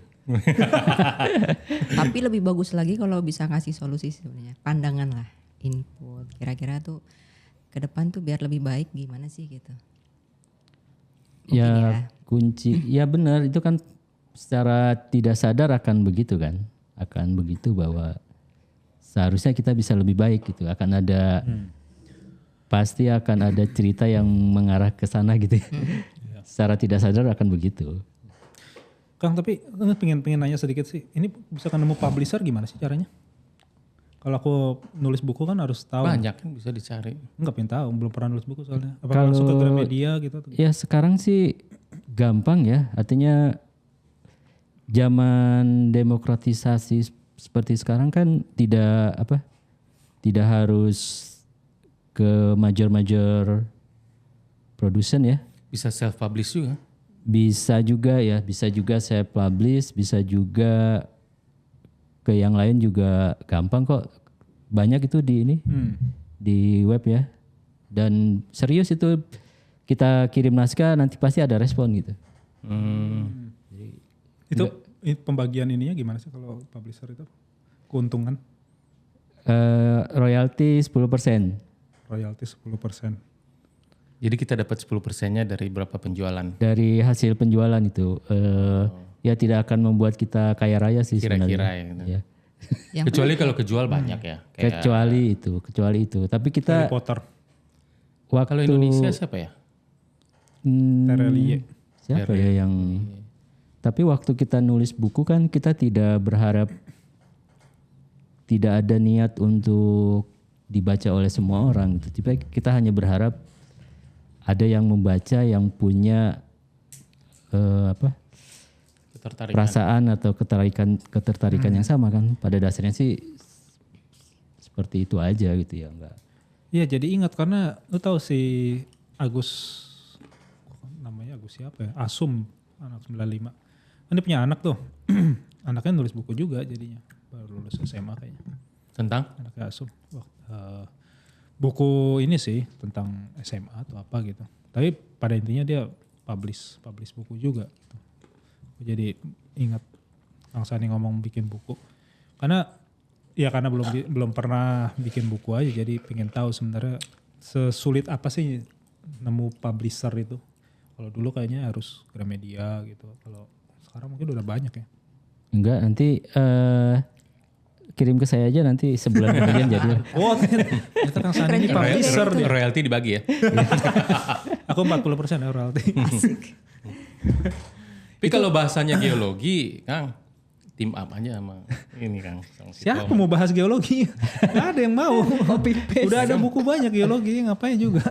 Tapi lebih bagus lagi kalau bisa ngasih solusi sebenarnya. Pandangan lah, input. Kira-kira tuh ke depan tuh biar lebih baik gimana sih gitu. Mungkin Ya kunci, ya benar itu kan secara tidak sadar akan begitu kan, akan begitu bahwa seharusnya kita bisa lebih baik gitu, akan ada pasti akan ada cerita yang mengarah ke sana gitu. Secara tidak sadar akan begitu. Kang, tapi pengen nanya sedikit sih. Ini bisa kan nemu publisher gimana sih caranya? Kalau aku nulis buku kan harus tahu. Banyak kan bisa dicari. Enggak pengen tahu, belum pernah nulis buku soalnya. Apa Kalau- langsung ke Gramedia gitu? Ya sekarang sih gampang ya, artinya zaman demokratisasi seperti sekarang kan tidak harus ke major produsen ya. Bisa self publish juga. Bisa juga saya publish, bisa juga ke yang lain juga gampang kok. Banyak itu di web ya. Dan serius itu kita kirim naskah nanti pasti ada respon gitu. Itu pembagian ininya gimana sih kalau publisher itu? Keuntungan, Royalti 10%. royalti 10%. Jadi kita dapat 10%-nya dari berapa penjualan. Dari hasil penjualan itu. Ya tidak akan membuat kita kaya raya sih Kira-kira sebenarnya. ya. Gitu. Ya. Yang Kecuali kalau kejual banyak ya. Kayak Kecuali itu. Tapi Harry kita Potter, waktu kalau Indonesia siapa ya? Terelie. Siapa ya yang? Tapi waktu kita nulis buku kan kita tidak berharap, tidak ada niat untuk dibaca oleh semua orang. Tapi kita hanya berharap ada yang membaca yang punya Ketertarikan. perasaan atau ketertarikan yang sama kan. Pada dasarnya sih seperti itu aja gitu ya, enggak. Iya, jadi ingat karena lu tahu si Agus, namanya Agus siapa ya? Asum, anak 95. Kan dia punya anak tuh. Anaknya nulis buku juga jadinya. Baru lulus SMA kayaknya. Tentang? Anaknya Asum. Buku ini sih tentang SMA atau apa gitu. Tapi pada intinya dia publish buku juga gitu. Jadi ingat Kang Sani ngomong bikin buku. Karena belum pernah bikin buku aja, jadi pengen tahu sebenarnya sesulit apa sih nemu publisher itu. Kalau dulu kayaknya harus Gramedia gitu. Kalau sekarang mungkin udah banyak ya. Enggak, nanti kirim ke saya aja nanti sebulan kemudian jadi. Oh, ternyata Kang Sani ini publisher dia. Royalti dibagi ya. Aku 40% ya royalti. Tapi kalau bahasanya geologi, Kang, team up aja sama ini Kang. Siapa mau bahas geologi? Gak ada yang mau. Udah ada buku banyak geologi, ngapain juga.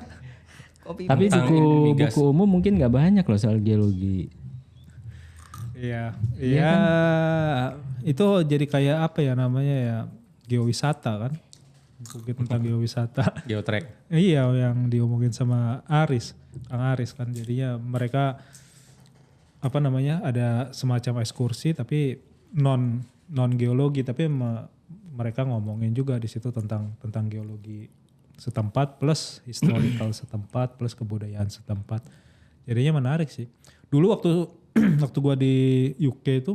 Tapi Tentang buku umum mungkin nggak banyak loh soal geologi. Iya, itu jadi kayak apa ya namanya ya, geowisata kan. Buku tentang geowisata. Geotrack. Iya, yang diomongin sama Kang Aris kan. Jadinya mereka apa namanya, ada semacam ekskursi tapi non geologi, tapi mereka ngomongin juga di situ tentang geologi setempat plus historical setempat plus kebudayaan setempat. Jadinya menarik sih. Dulu waktu gua di UK itu,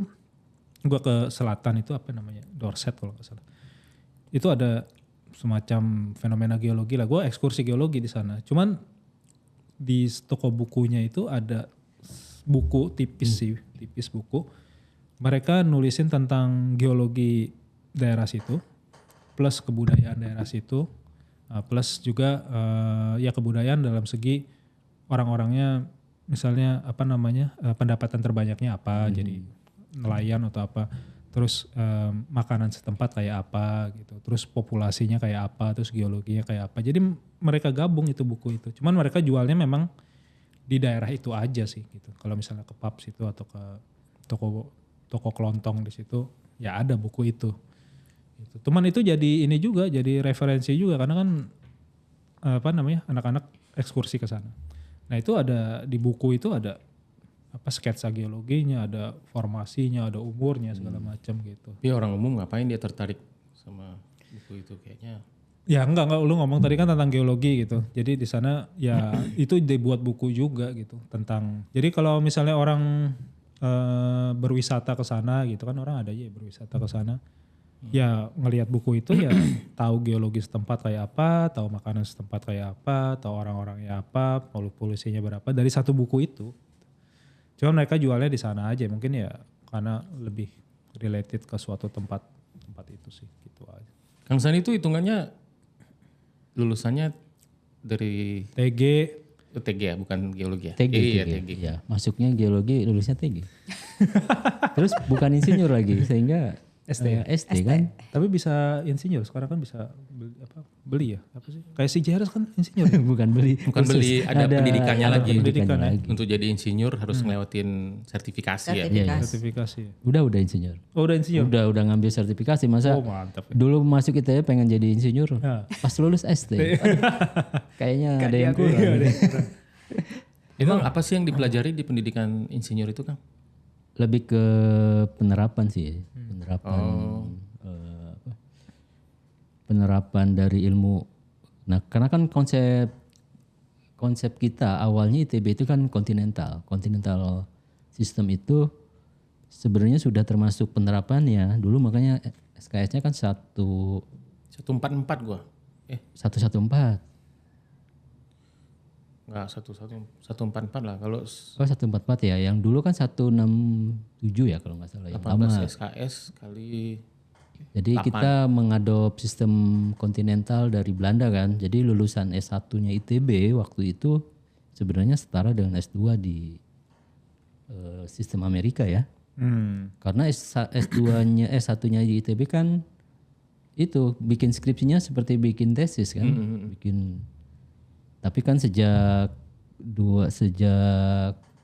gua ke selatan itu apa namanya, Dorset kalau nggak salah. Itu ada semacam fenomena geologi lah. Gua ekskursi geologi di sana. Cuman di toko bukunya itu ada buku tipis buku. Mereka nulisin tentang geologi daerah situ, plus kebudayaan daerah situ, plus juga ya kebudayaan dalam segi orang-orangnya, misalnya apa namanya, pendapatan terbanyaknya apa, jadi nelayan atau apa, terus makanan setempat kayak apa gitu, terus populasinya kayak apa, terus geologinya kayak apa. Jadi mereka gabung itu buku itu. Cuman mereka jualnya memang di daerah itu aja sih gitu. Kalau misalnya ke pub situ atau ke toko kelontong di situ, ya ada buku itu. Gitu. Cuman itu jadi ini juga, jadi referensi juga karena kan apa namanya, anak-anak ekskursi ke sana. Nah itu ada di buku itu ada sketsa geologinya, ada formasinya, ada umurnya segala macam gitu. Tapi orang umum ngapain dia tertarik sama buku itu kayaknya? Ya enggak, lu ngomong tadi kan tentang geologi gitu. Jadi di sana ya itu dibuat buku juga gitu tentang. Jadi kalau misalnya orang berwisata ke sana gitu kan, orang ada aja berwisata ke sana. Ya ngelihat buku itu ya tahu geologi setempat kayak apa, tahu makanan setempat kayak apa, tahu orang-orangnya apa, polusinya berapa dari satu buku itu. Cuma mereka jualnya di sana aja, mungkin ya karena lebih related ke suatu tempat itu sih, gitu aja. Kang Sani itu hitungannya lulusannya dari TG, TG ya, bukan geologi ya? TG, Iya, TG. TG. Ya, masuknya geologi, lulusnya TG. Terus bukan insinyur lagi, sehingga ST kan. tapi bisa insinyur sekarang kan bisa beli ya apa sih? Kayak si JRS kan insinyur. bukan beli. Bukan beli, ada pendidikannya lagi. pendidikannya lagi. Untuk jadi insinyur harus ngelewatin sertifikasi ya. Sertifikasi. Udah insinyur. Oh udah insinyur. Udah ngambil sertifikasi. Masa Oh mantap. dulu masuk ITB pengen jadi insinyur. Ya. Pas lulus ST. Kayaknya ada yang kurang. Emang apa sih yang dipelajari di pendidikan insinyur itu, Kang? Lebih ke penerapan sih, penerapan dari ilmu. Nah, karena kan konsep kita awalnya ITB itu kan continental system itu sebenarnya sudah termasuk penerapannya dulu, makanya SKS-nya kan 144 gua. 114. Enggak, 144 lah. Kalau Oh 144 ya, yang dulu kan 167 ya kalau nggak salah. Yang lama. 18 SKS kali. Jadi 8. kita mengadop sistem kontinental dari Belanda kan. Jadi lulusan S1-nya ITB waktu itu sebenarnya setara dengan S2 di sistem Amerika ya. Karena S2-nya S1-nya di ITB kan itu bikin skripsinya seperti bikin tesis kan. Tapi kan sejak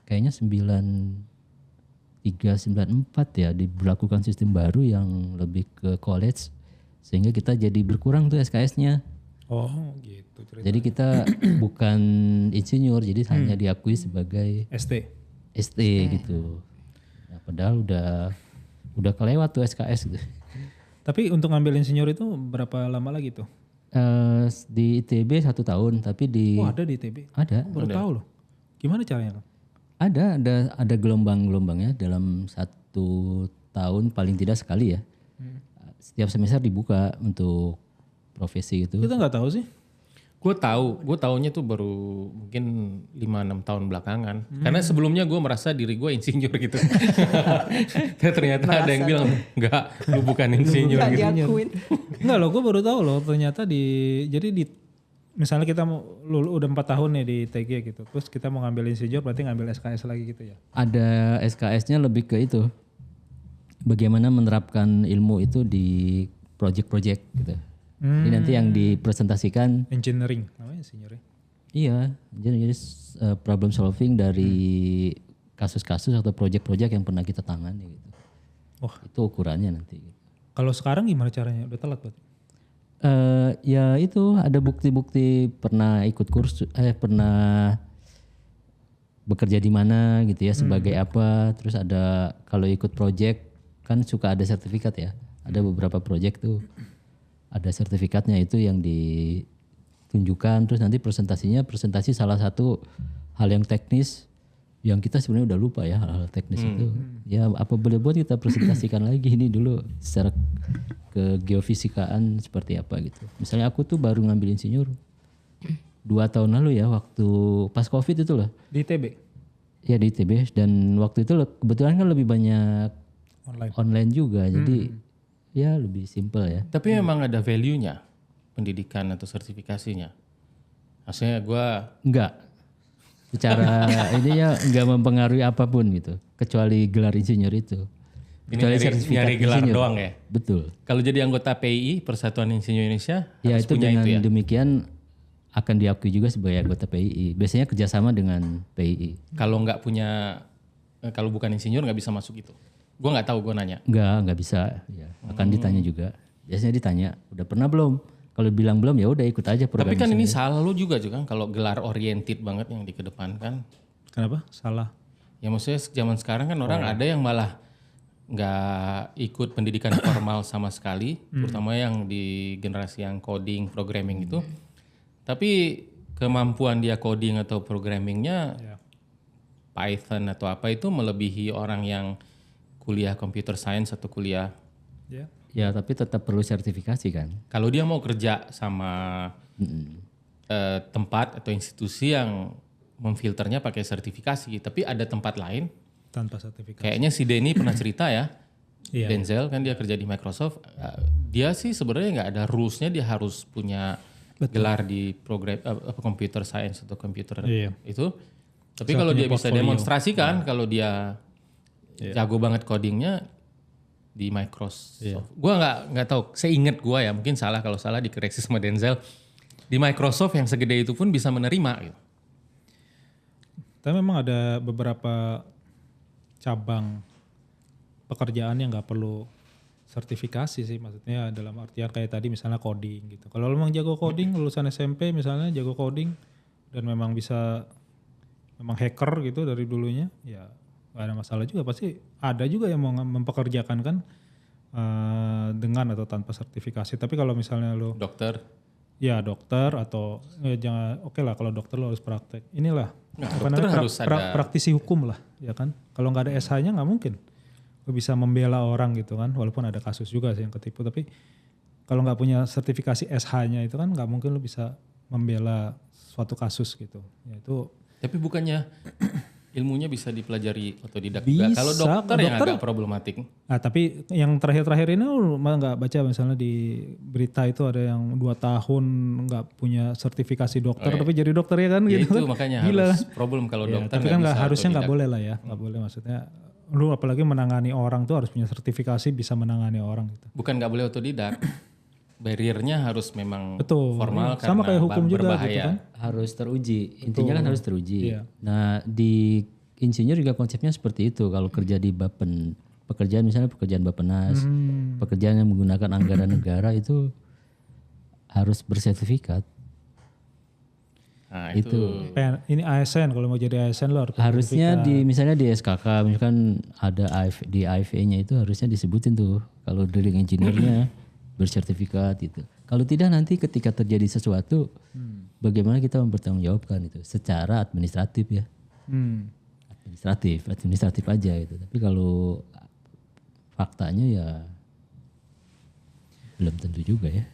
kayaknya 93-94 ya diberlakukan sistem baru yang lebih ke college, sehingga kita jadi berkurang tuh SKS-nya. Oh gitu. Jadi kita bukan insinyur, jadi hanya diakui sebagai ST gitu. Nah, padahal udah kelewat tuh SKS gitu. Tapi untuk ngambil insinyur itu berapa lama lagi tuh? Di ITB 1 tahun, tapi di Oh ada di ITB? ada. Baru tahu loh. Gimana caranya? Ada gelombang-gelombangnya dalam 1 tahun paling tidak sekali ya. Setiap semester dibuka untuk profesi itu. Kita nggak tahu sih. Gue taunya tuh baru mungkin 5-6 tahun belakangan. Karena sebelumnya gue merasa diri gue insinyur gitu. Ternyata ada yang bilang enggak, lu bukan insinyur Nggak gitu. diakuin. Enggak loh, gue baru tahu loh ternyata misalnya kita udah 4 tahun nih di TG gitu. Terus kita mau ngambil insinyur berarti ngambil SKS lagi gitu ya. Ada SKS-nya lebih ke itu. Bagaimana menerapkan ilmu itu di project-project gitu. Jadi nanti yang dipresentasikan Engineering, namanya insinyur ya. iya, jadi problem solving dari kasus-kasus atau project-project yang pernah kita tangani gitu. Wah. Itu ukurannya nanti. Kalau sekarang gimana caranya? Udah telat berarti? Ya itu ada bukti-bukti pernah ikut kursus, pernah bekerja di mana gitu ya sebagai apa. Terus ada kalau ikut project kan suka ada sertifikat ya. Ada beberapa project tuh ada sertifikatnya itu yang ditunjukkan. Terus nanti presentasi salah satu hal yang teknis yang kita sebenarnya udah lupa ya hal-hal teknis itu. Ya apa boleh buat kita presentasikan lagi ini dulu secara ke geofisikaan seperti apa gitu. Misalnya aku tuh baru ngambil insinyur 2 tahun lalu ya waktu pas COVID itu loh. Di ITB? Ya di ITB dan waktu itu kebetulan kan lebih banyak online juga jadi ya lebih simple ya. Tapi memang ada value-nya pendidikan atau sertifikasinya. Maksudnya gue Enggak. Secara ini ya enggak mempengaruhi apapun gitu. Kecuali gelar insinyur itu. Kecuali nyari gelar insinyur. doang ya. Betul. Kalau jadi anggota PII Persatuan Insinyur Indonesia Ya harus itu punya dengan itu ya. demikian akan diakui juga sebagai anggota PII. Biasanya kerjasama dengan PII. Kalau nggak punya, kalau bukan insinyur nggak bisa masuk itu. Gue nggak tahu, gue nanya. Enggak bisa. Ya, akan ditanya juga. Biasanya ditanya, udah pernah belum? Kalau bilang belum ya udah ikut aja program. Tapi kan ini salah lo juga kan kalau gelar oriented banget yang dikedepankan. Kenapa? Salah. Ya maksudnya zaman sekarang kan orang ada yang malah nggak ikut pendidikan formal sama sekali, terutama yang di generasi yang coding, programming itu. Tapi kemampuan dia coding atau programmingnya Python atau apa itu melebihi orang yang kuliah computer science atau kuliah. Ya. Ya tapi tetap perlu sertifikasi kan. Kalau dia mau kerja sama tempat atau institusi yang memfilternya pakai sertifikasi, tapi ada tempat lain. Tanpa sertifikasi. Kayaknya si Denny pernah cerita ya, Iya. Denzel kan dia kerja di Microsoft. Dia sih sebenarnya nggak ada rulesnya dia harus punya gelar di program computer science atau computer itu. Tapi kalau dia bisa demonstrasikan kalau dia jago banget codingnya di Microsoft. Gua nggak tahu. Seingat gua ya, mungkin salah, kalau salah dikoreksi sama Denzel. Di Microsoft yang segede itu pun bisa menerima gitu. Tapi memang ada beberapa cabang pekerjaan yang nggak perlu sertifikasi sih, maksudnya dalam artian kayak tadi misalnya coding gitu. Kalau memang jago coding, lulusan SMP misalnya jago coding dan memang bisa, memang hacker gitu dari dulunya, ya nggak ada masalah juga. Pasti ada juga yang mau mempekerjakan kan dengan atau tanpa sertifikasi. Tapi kalau misalnya lo Dokter. ya dokter atau jangan, oke lah kalau dokter lo harus praktek. Inilah Nah, apa dokter namanya, harus ada praktisi hukum lah, ya kan. Kalau nggak ada SH-nya nggak mungkin lo bisa membela orang gitu kan. Walaupun ada kasus juga sih yang ketipu, tapi kalau nggak punya sertifikasi SH-nya itu kan nggak mungkin lo bisa membela suatu kasus gitu. Ya itu. Tapi bukannya ilmunya bisa dipelajari otodidak juga. Kalau dokter yang agak problematik. Nah tapi yang terakhir-terakhir ini lo malah nggak baca misalnya di berita itu ada yang 2 tahun nggak punya sertifikasi dokter tapi jadi dokter ya kan Ya gitu. itu makanya Gila. harus problem kalau dokter Tapi nggak kan bisa harusnya nggak otodidak. boleh lah ya, nggak boleh maksudnya. Lu apalagi menangani orang tuh harus punya sertifikasi bisa menangani orang gitu. Bukan nggak boleh otodidak. Barriernya harus memang Betul. formal Sama karena kayak hukum juga berbahaya. gitu kan. Harus teruji. Intinya kan harus teruji. Iya. Nah di insinyur juga konsepnya seperti itu. Kalau kerja di pekerjaan misalnya pekerjaan Bappenas, pekerjaan yang menggunakan anggaran negara itu harus bersertifikat. Nah, itu Ini ASN, kalau mau jadi ASN lo harus Harusnya di misalnya di SKK misalkan ada di AFE-nya itu harusnya disebutin tuh kalau drilling engineer-nya bersertifikat gitu. Kalau tidak nanti ketika terjadi sesuatu bagaimana kita mempertanggungjawabkan itu secara administratif ya. Administratif aja gitu. Tapi kalau faktanya ya belum tentu juga ya.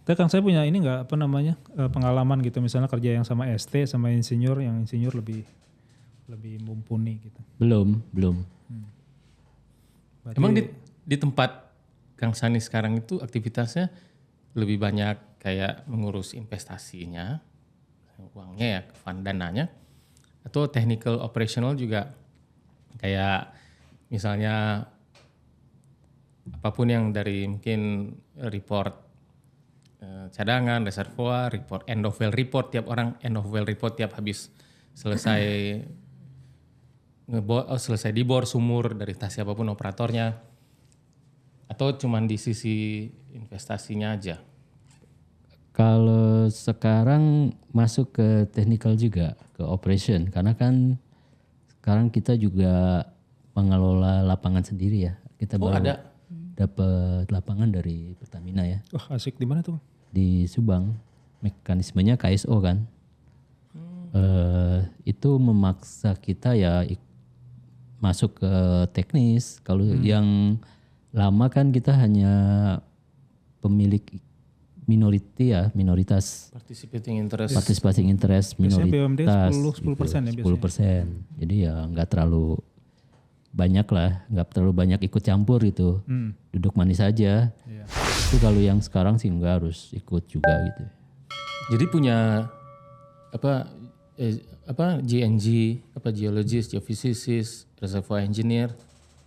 Tapi Kang saya punya ini nggak apa namanya pengalaman gitu misalnya kerja yang sama ST sama insinyur, yang insinyur lebih mumpuni gitu. Belum. Berarti, emang di tempat Kang Sani sekarang itu aktivitasnya lebih banyak kayak mengurus investasinya, uangnya ya, fund dananya, atau technical operational juga kayak misalnya apapun yang dari mungkin report cadangan, reservoir, report end of well report, tiap orang end of well report tiap habis selesai selesai dibor sumur dari tas siapapun operatornya, atau cuman di sisi investasinya aja? Kalau sekarang masuk ke technical juga, ke operation. Karena kan sekarang kita juga mengelola lapangan sendiri ya. Kita baru dapat lapangan dari Pertamina ya. wah asik, di mana tuh? Di Subang. Mekanismenya KSO kan. Itu memaksa kita ya masuk ke teknis. Kalau yang lama kan kita hanya pemilik minoritas Participating interest. participating interest Biasanya BUMD minoritas 10% ya gitu, biasanya. 10%. Jadi ya nggak terlalu banyak lah, nggak terlalu banyak ikut campur gitu. Duduk manis aja. Itu kalau yang sekarang sih nggak harus ikut juga gitu. Jadi punya apa GNG, apa geologist, geophysicist, reservoir engineer.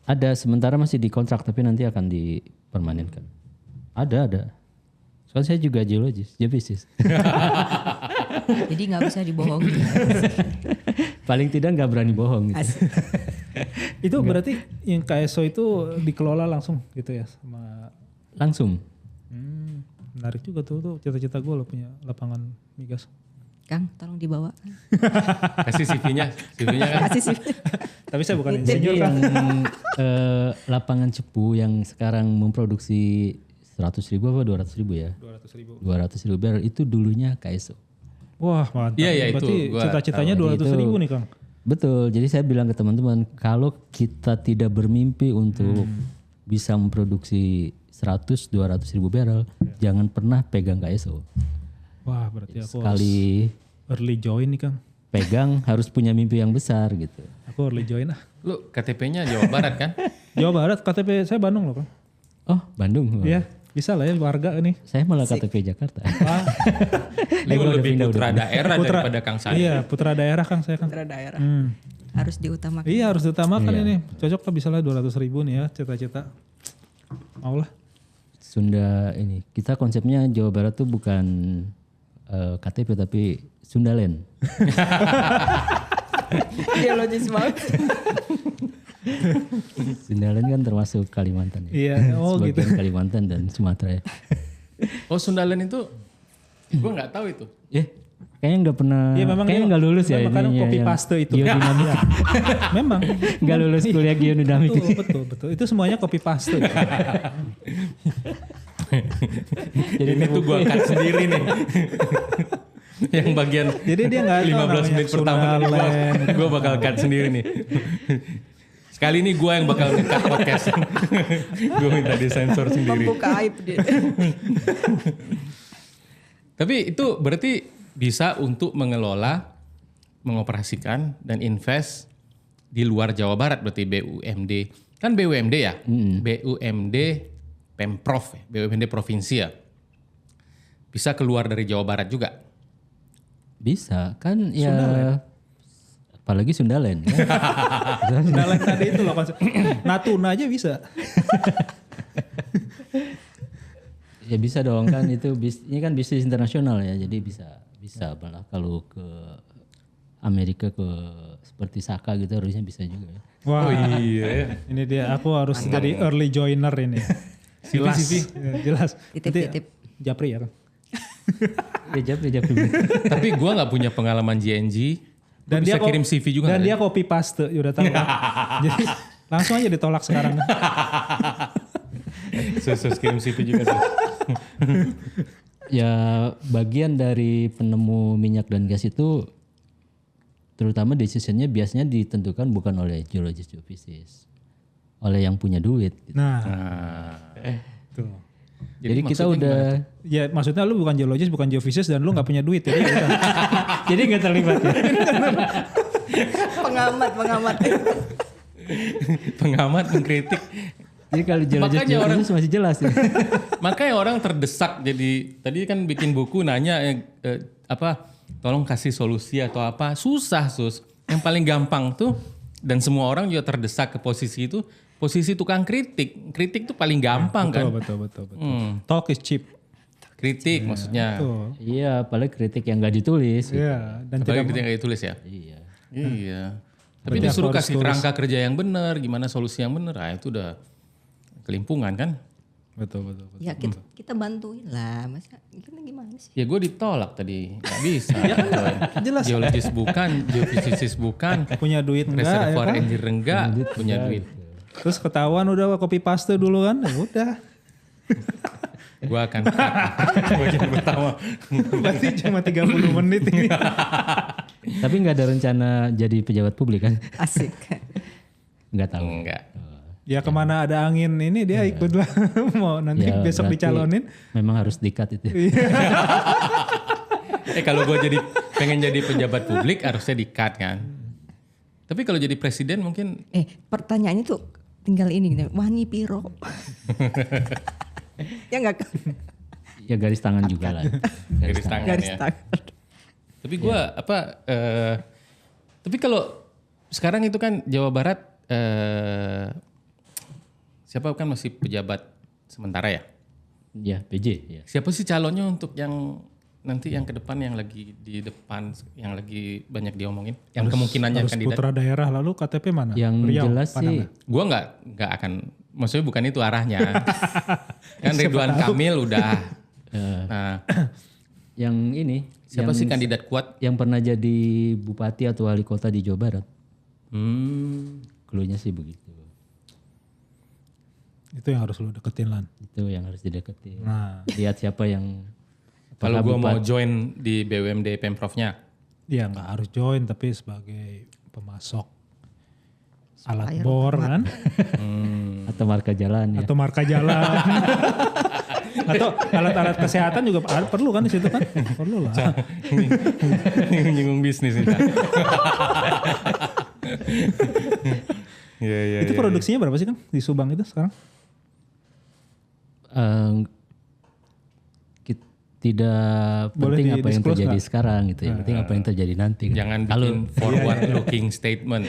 Ada sementara masih di kontrak tapi nanti akan dipermanenkan. Ada. Soalnya saya juga geologis. Jadi nggak bisa dibohongi. Paling tidak nggak berani bohong gitu. Itu berarti yang KSO itu dikelola langsung gitu ya sama. Langsung. Menarik juga tuh cita-cita gue lo punya lapangan migas. Kang, tolong dibawa. Kasih CV-nya kan. Kasih sih. Tapi saya bukan Jadi insinyur kan. yang lapangan Cepu yang sekarang memproduksi 100.000 apa 200.000 ya? 200.000. 200.000 barrel itu dulunya KSO. Wah mantap. Iya, itu Berarti gua cita-citanya tahu. 200.000 nih Kang. Betul, jadi saya bilang ke teman-teman, kalau kita tidak bermimpi untuk bisa memproduksi 100-200 ribu barrel, jangan pernah pegang KSO. Wah berarti aku harus Sekali early join nih Kang. pegang harus punya mimpi yang besar gitu. Aku early join ah. Lu KTP-nya Jawa Barat kan? Jawa Barat, KTP saya Bandung loh Kang. Oh Bandung, Iya bisa lah ya warga ini. saya malah KTP Jakarta. Lu lebih pindah, putra daerah daripada Kang Sani. Iya putra daerah Kang saya Kang. Putra daerah. Hmm. Harus diutamakan. Iya harus diutamakan ini. Cocok lah bisa lah 200.000 nih ya cita-cita. Mau lah. Sunda ini, kita konsepnya Jawa Barat tuh bukan KTP tapi Sundaland. Ideologis banget. Sundaland kan termasuk Kalimantan ya. Iya oh gitu. Sebagian Kalimantan dan Sumatera ya. Oh Sundaland itu, gue nggak tahu itu. Kayaknya nggak pernah, Iya memang kayaknya dia- nggak lulus ya memang kadang ininya copy yang paste itu. geodinamik. Memang. Nggak lulus kuliah geodinamik. Betul. Itu semuanya copy paste. Jadi Ini tuh gue cut sendiri nih. Yang bagian Jadi dia nggak tahu 15 namanya menit pertama Sundaland. gue bakal cut sendiri nih. Sekali ini gue yang bakal nge-cut podcast. Gue minta disensor sendiri. Membuka aib dia. Tapi itu berarti bisa untuk mengelola, mengoperasikan dan invest di luar Jawa Barat berarti BUMD. Kan BUMD ya? BUMD Pemprov, ya? BUMD provinsi ya. Bisa keluar dari Jawa Barat juga. bisa kan ya, apalagi Sundaland. Ya. Sundaland tadi itu loh konsep. Natuna aja bisa. Ya bisa dong kan itu ini kan bisnis internasional ya, jadi bisa malah kalau ke Amerika ke seperti Saka gitu harusnya bisa juga ya. Wah iya. ini dia aku harus jadi early joiner ini. Jelas. Ya, jelas. Titip-titip. Nanti Japri ya kan. Jap. Tapi gue nggak punya pengalaman GNG. Dan bisa kirim CV juga. Dan nggak dia ya? copy paste, ya udah tahu kan. Jadi langsung aja ditolak sekarang. Sus kirim CV juga. Sus. Ya bagian dari penemu minyak dan gas itu terutama decisionnya biasanya ditentukan bukan oleh geologis geofisis, oleh yang punya duit. Gitu. Nah, tuh. Jadi kita maksudnya udah Ya maksudnya lu bukan geologis, bukan geofisis dan lu nggak punya duit ya. Udah. jadi nggak terlibat ya. Pengamat. pengamat mengkritik. Jadi kalau geologis Makanya orang- geofisis masih jelas ya. Makanya orang terdesak jadi tadi kan bikin buku nanya tolong kasih solusi atau apa, susah sus. Yang paling gampang tuh dan semua orang juga terdesak ke posisi itu, posisi tukang kritik. Kritik tuh paling gampang kan. Betul. Talk is cheap. Kritik maksudnya. Tuh. Iya, apalagi kritik yang nggak ditulis. Iya, dan Apalagi tidak kritik yang ditulis ya. Iya. Iya. Tapi Berarti disuruh aku harus kasih tulis. kerangka kerja yang benar, gimana solusi yang benar, itu udah kelimpungan kan. betul. Ya kita bantuin lah. Masa gimana sih? Ya gue ditolak tadi, nggak bisa. jelas. Geologis bukan, geofisikis bukan, Punya duit enggak ya reservoir kan? engineer enggak, punya duit. Terus ketahuan udah copy paste dulu kan. Ya udah. Gue akan bagian pertama. Berarti cuma 30 menit ini. Tapi nggak ada rencana jadi pejabat publik kan? Asik. Nggak tahu. Enggak. Ya kemana ada angin ini dia ikut lah. Mau nanti Ya, besok berarti dicalonin. Memang harus di-cut itu. Kalau gue pengen jadi pejabat publik harusnya di-cut kan. Tapi kalau jadi presiden mungkin Pertanyaannya tuh tinggal ini gitu. Wani piro. Ya enggak Ya garis tangan juga lah. garis tangan garis ya. tangan. Tapi gue tapi kalau sekarang itu kan Jawa Barat siapa kan masih pejabat sementara ya? Ya PJ. Ya. Siapa sih calonnya untuk yang nanti yang ke depan yang lagi di depan yang lagi banyak diomongin? Yang kemungkinannya Harus kandidat? putra daerah lalu KTP mana? Yang Riau, jelas Padang. sih Gua nggak akan, maksudnya bukan itu arahnya. Kan Ridwan Kamil udah. Nah, Yang ini. Siapa sih kandidat kuat? Yang pernah jadi bupati atau wali kota di Jawa Barat. Cluenya sih begitu. Itu yang harus lu deketin Lan. Itu yang harus dideketin. Nah, Lihat siapa yang. Kalau gue mau join di BUMD Pemprovnya. ya nggak harus join tapi sebagai pemasok alat bor kan, Atau marka jalan ya. atau marka jalan, atau alat-alat kesehatan juga perlu kan di situ kan, perlu lah. Nyinggung bisnis nih. Iya. Itu produksinya berapa sih kan di Subang itu sekarang? Tidak Boleh penting apa yang di-disclose terjadi nggak? sekarang gitu ya. Penting apa yang terjadi nanti. Kan? Jangan bikin forward looking statement.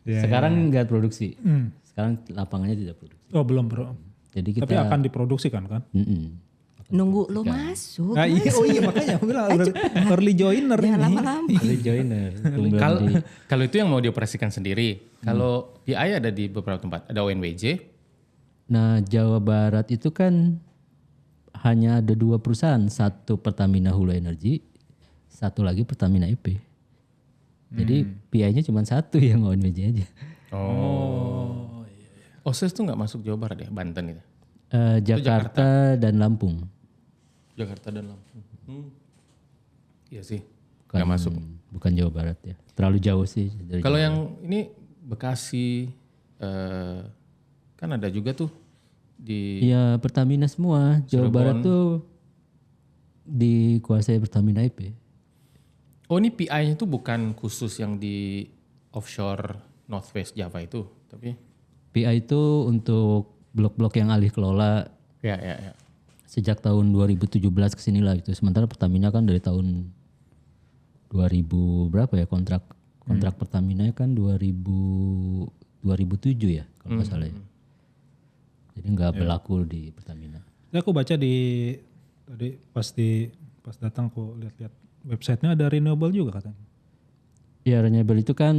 Sekarang nggak produksi. Sekarang lapangannya tidak produksi. Oh belum bro. Jadi kita. Tapi akan diproduksikan kan? Nunggu lo masuk. Nah, iya, oh iya makanya aku bilang early joiner Jangan ini. lama-lama. Early joiner. Tumbuhan Kalau di- kalau itu yang mau dioperasikan sendiri. Kalau PI ada di beberapa tempat. Ada ONWJ. Nah Jawa Barat itu kan hanya ada 2 perusahaan. Satu Pertamina Hulu Energy. Satu lagi Pertamina EP. Jadi PI-nya cuma satu yang ONWJ aja. OSES tuh nggak masuk Jawa Barat ya, Banten itu. Jakarta dan Lampung. Jakarta dan Lampung. Iya sih. Bukan, Nggak masuk. Bukan Jawa Barat ya. Terlalu jauh sih. dari Kalau Jawa yang ini Bekasi, kan ada juga tuh di Ya Pertamina semua. Jawa Barat tuh dikuasai Pertamina EP. Oh ini PI-nya tuh bukan khusus yang di offshore Northwest Java itu, tapi PI itu untuk blok-blok yang alih kelola ya. sejak tahun 2017 ke sini lah gitu. Sementara Pertamina kan dari tahun 2000 berapa ya kontrak Pertamina kan 2007 ya kalau nggak salah ya. Jadi nggak berlaku di Pertamina. Ya, aku baca tadi pas datang aku lihat-lihat websitenya ada renewable juga katanya. Ya renewable itu kan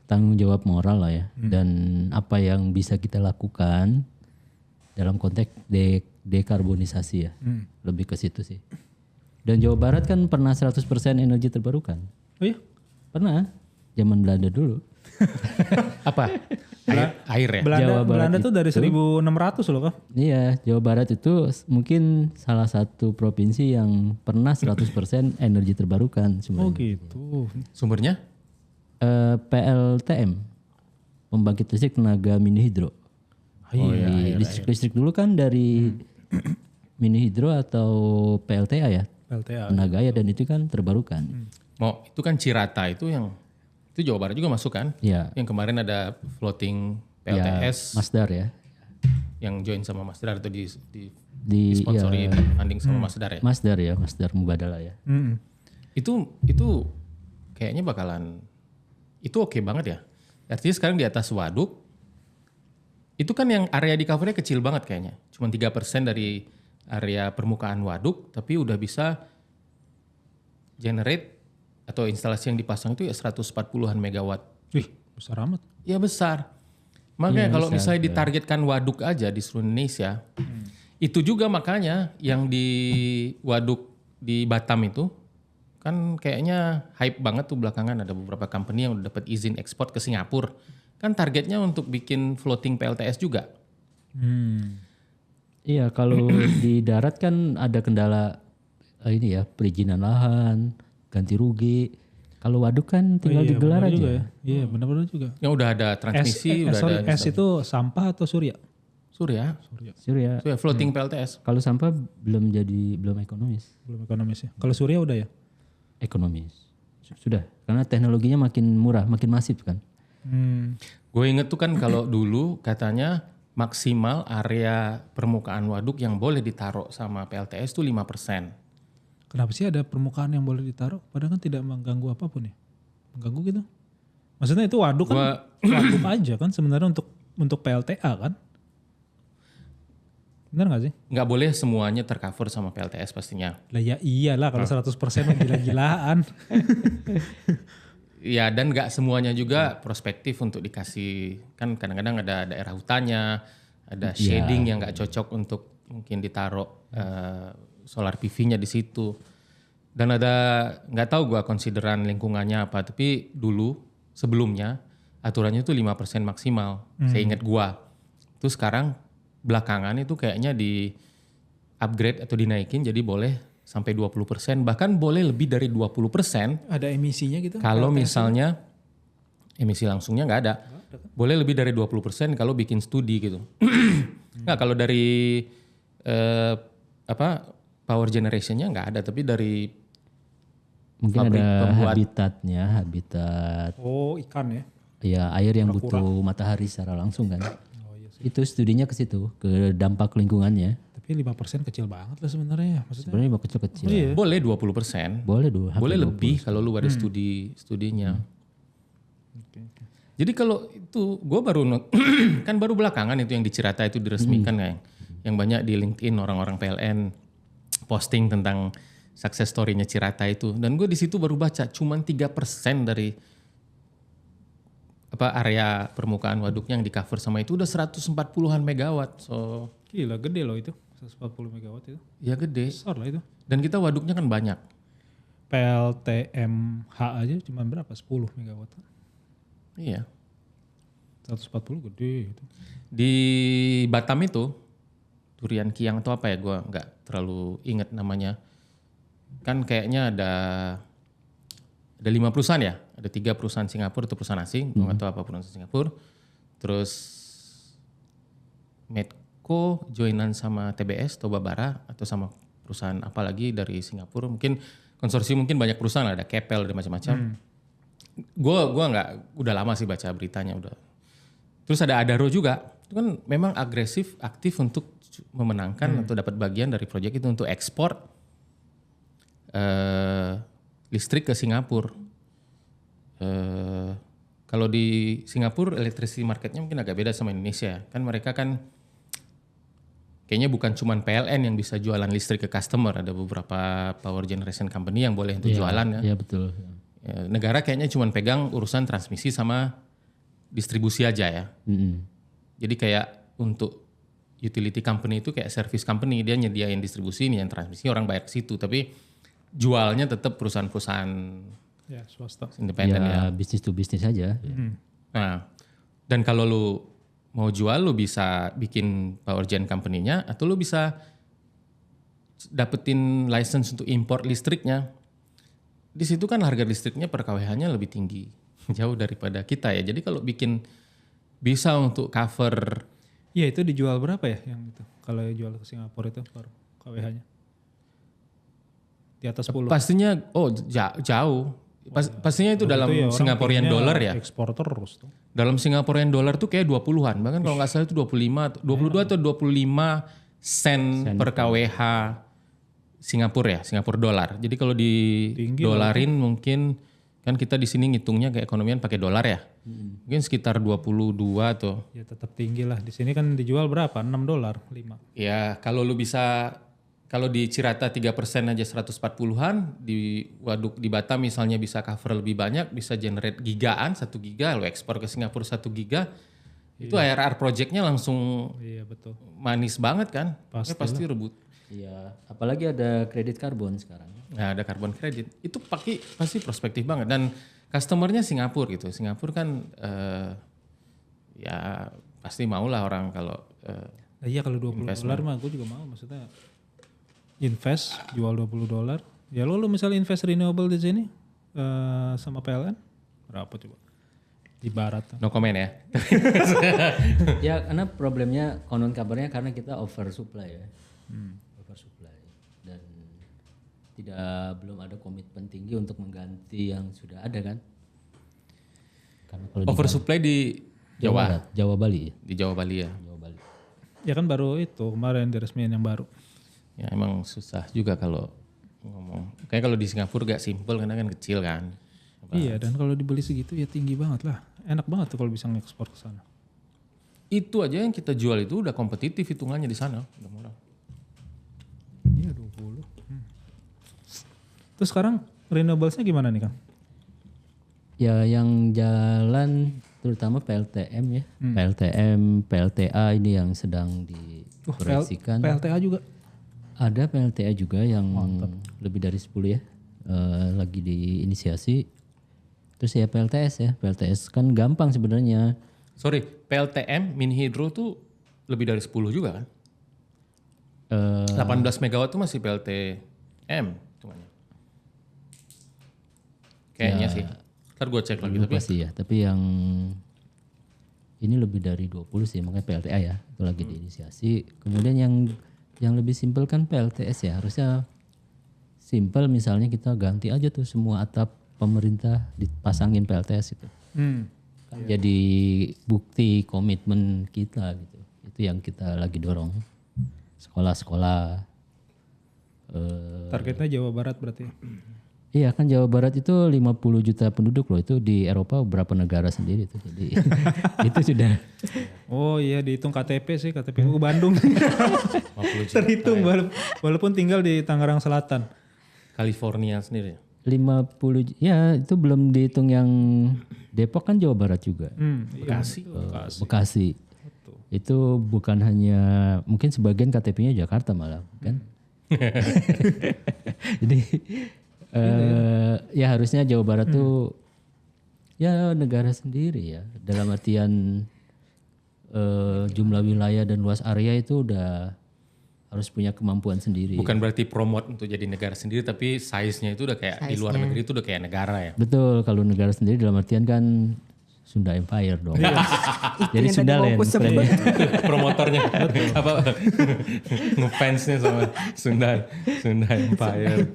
tanggung jawab moral lah ya. Dan apa yang bisa kita lakukan dalam konteks dekarbonisasi ya. Lebih ke situ sih. Dan Jawa Barat kan pernah 100% energi terbarukan. Oh iya? Pernah. Zaman Belanda dulu. Apa? Air ya? Jawa Barat Belanda tuh dari 1600 loh kan? Iya, Jawa Barat itu mungkin salah satu provinsi yang pernah 100% energi terbarukan Oh sebenarnya. gitu. Sumbernya? PLTM, pembangkit listrik tenaga mini hidro. Listrik dulu kan dari mini hidro atau PLTA ya, LTA. tenaga ya, dan itu kan terbarukan. Mau itu kan Cirata itu Jawa Barat juga masuk kan? Ya, Yang kemarin ada floating ya PLTS Masdar ya. yang join sama Masdar atau Di disponsori funding sama Masdar ya? Masdar Mubadala ya. Itu kayaknya bakalan itu oke banget ya. Artinya sekarang di atas waduk itu kan yang area di covernya kecil banget kayaknya. Cuma 3% dari area permukaan waduk tapi udah bisa generate atau instalasi yang dipasang itu ya 140-an megawatt. Wih, besar amat. Ya besar. Makanya kalau misalnya ditargetkan waduk aja di seluruh Indonesia, itu juga makanya yang di waduk di Batam itu kan kayaknya hype banget tuh belakangan, ada beberapa company yang udah dapat izin ekspor ke Singapura. Kan targetnya untuk bikin floating PLTS juga. Iya, kalau di darat kan ada kendala ini ya, perizinan lahan, ganti rugi. Kalau waduk kan tinggal digelar aja. Juga ya. Iya benar-benar juga. Yang udah ada transmisi, udah ada S itu sampah atau surya? Surya. Surya. Floating PLTS. Kalau sampah belum ekonomis. Belum ekonomis ya. Kalau surya udah ya? Ekonomis. Sudah, karena teknologinya makin murah, makin masif kan. Gue inget tuh kan kalau dulu katanya maksimal area permukaan waduk yang boleh ditaruh sama PLTS tuh 5%. Kenapa sih ada permukaan yang boleh ditaruh? Padahal kan tidak mengganggu apapun ya. Mengganggu gitu. Maksudnya itu waduk kan waduk aja kan sebenarnya untuk PLTA kan. Benar gak sih? Nggak boleh semuanya tercover sama PLTS pastinya. Lah ya iyalah kalau 100% mah gila-gilaan. Ya dan nggak semuanya juga prospektif untuk dikasih, kan kadang-kadang ada daerah hutannya, ada shading yang nggak cocok untuk mungkin ditaruh solar PV-nya di situ. Dan ada nggak tahu gua konsideran lingkungannya apa, tapi dulu sebelumnya aturannya itu 5% maksimal. Saya ingat gua. Terus sekarang belakangan itu kayaknya di upgrade atau dinaikin jadi boleh sampai 20%, bahkan boleh lebih dari 20%. Ada emisinya gitu? Kalau misalnya emisi langsungnya nggak ada. Boleh lebih dari 20% kalau bikin studi gitu. Nah, kalau dari power generationnya nggak ada, tapi dari Mungkin pabrik ada pembuat. habitat. Oh, ikan ya? Ya air yang butuh matahari secara langsung kan. Itu studinya ke situ, ke dampak lingkungannya. Tapi 5% kecil banget lah sebenarnya. Maksudnya Sebenarnya mau kecil-kecil. Boleh 20%. Boleh dulu. Boleh lebih kalau lu ada studinya. Jadi kalau itu gue baru kan baru belakangan itu yang di Cirata itu diresmikan kayak yang banyak di LinkedIn orang-orang PLN posting tentang success story-nya Cirata itu, dan gue di situ baru baca cuman 3% dari area permukaan waduknya yang di cover sama itu udah 140-an megawatt. So gila gede loh itu, 140 megawatt itu. ya gede. Besar lah itu. Dan kita waduknya kan banyak. PLTMH aja cuma berapa? 10 megawatt. Iya. 140 gede gitu. Di Batam itu Durian Kiang atau apa ya, gue nggak terlalu inget namanya. Kan kayaknya ada 5 perusahaan ya, ada 3 perusahaan Singapura, itu perusahaan asing, gue nggak tahu apa perusahaan Singapura. Terus Medco joinan sama TBS Tobabara atau sama perusahaan apa lagi dari Singapura, mungkin konsorsium, mungkin banyak perusahaan, ada Keppel, ada macam-macam. Gua nggak, udah lama sih baca beritanya udah. Terus ada Adaro juga, itu kan memang agresif, aktif untuk memenangkan atau dapat bagian dari proyek itu untuk ekspor listrik ke Singapura. Kalau di Singapura electricity marketnya mungkin agak beda sama Indonesia. Kan mereka kan kayaknya bukan cuma PLN yang bisa jualan listrik ke customer, ada beberapa power generation company yang boleh untuk jualan ya. Iya betul. Ya, negara kayaknya cuma pegang urusan transmisi sama distribusi aja ya. Jadi kayak untuk utility company itu kayak service company, dia nyediain distribusi, ini yang transmisi, orang bayar ke situ. Tapi jualnya tetap perusahaan-perusahaan Ya swasta. independen ya. Bisnis to bisnis aja. Nah, dan kalau lu mau jual, lu bisa bikin power gen company-nya atau lu bisa dapetin license untuk import listriknya. Di situ kan harga listriknya per kWh-nya lebih tinggi, jauh daripada kita ya. Jadi kalau bikin bisa untuk cover. Iya itu dijual berapa ya yang itu? Kalau jual ke Singapura itu per kWh-nya? Di atas 10. Pastinya jauh. Pastinya itu dalam ya, Singaporean dollar ya. Ekspor terus tuh. Dalam Singaporean dollar tuh kayak 20-an. Bahkan kalau nggak salah itu 22 atau 25 sen per kWh Singapura ya, Singapura dolar. Jadi kalau di Tinggi dolarin mungkin kan kita di sini ngitungnya kayak ekonomian pakai dolar ya. Mungkin sekitar 22 tuh. Ya tetap tinggi lah. Di sini kan dijual berapa? $6, 5. Ya kalau lu bisa, kalau di Cirata 3% aja 140-an, di waduk di Batam misalnya bisa cover lebih banyak, bisa generate gigaan, 1 giga, lu ekspor ke Singapura 1 giga, itu IRR projectnya langsung Iya betul. manis banget kan. Pasti rebut. Iya, apalagi ada kredit karbon sekarang. Nah ada carbon credit, itu pasti prospektif banget. Dan customernya Singapura gitu. Singapura kan ya pasti mau lah orang kalau Nah, iya kalau $20 mah gue juga mau, maksudnya invest jual $20. Ya lo misalnya invest renewable di sini sama PLN berapa coba? Di barat. no comment ya. Ya karena problemnya konon kabarnya karena kita oversupply ya. Oversupply. Dan belum ada komitmen tinggi untuk mengganti yang sudah ada kan. Karena kalau Oversupply di Jawa, Barat, Jawa Bali ya. di Jawa Bali ya. Jawa Bali. Ya kan baru itu kemarin diresmiin yang baru. Ya emang susah juga kalau ngomong. Kayak kalau di Singapura gak simple karena kan kecil kan. Iya dan kalau dibeli segitu ya tinggi banget lah. Enak banget tuh kalau bisa ngekspor ke sana. Itu aja yang kita jual itu udah kompetitif hitungannya di sana, udah murah. Iya 20. Terus sekarang renewablesnya gimana nih Kang? Ya yang jalan terutama PLTM ya. PLTM, PLTA ini yang sedang diproyeksikan. PLTA juga. Ada PLTA juga yang lebih dari 10 ya. Lagi diinisiasi. Terus ya PLTS ya. PLTS kan gampang sebenarnya. Sorry, PLTM mini hidro tuh lebih dari 10 juga kan? 18 megawatt tuh masih PLTM hitungannya. Kayaknya sih. Ntar gue cek lagi tapi. Pasti ya. Tapi yang ini lebih dari 20 sih, makanya PLTA ya. Itu lagi diinisiasi. Kemudian yang lebih simpel kan PLTS ya. Harusnya simpel, misalnya kita ganti aja tuh semua atap pemerintah dipasangin PLTS itu. Kan jadi bukti komitmen kita gitu. Itu yang kita lagi dorong. Sekolah-sekolah. Targetnya Jawa Barat berarti. Iya kan Jawa Barat itu 50 juta penduduk loh. Itu di Eropa berapa negara sendiri itu. Jadi itu sudah. Oh iya dihitung KTP sih, KTP Bandung. 50 juta. Terhitung walaupun tinggal di Tangerang Selatan. California sendiri. 50 ya itu belum dihitung yang Depok kan Jawa Barat juga. Bekasi. Bekasi. Itu bukan hanya mungkin sebagian KTP-nya Jakarta malah kan. Jadi ya harusnya Jawa Barat tuh ya negara sendiri ya. Dalam artian jumlah wilayah dan luas area itu udah harus punya kemampuan sendiri. Bukan berarti promote untuk jadi negara sendiri, tapi size-nya itu udah kayak di luar negeri itu udah kayak negara ya. Betul, kalau negara sendiri dalam artian kan Sunda Empire dong. Jadi yang Sunda tadi Land. mau aku sebut. Promotornya apa ngefansnya sama Sunda Empire.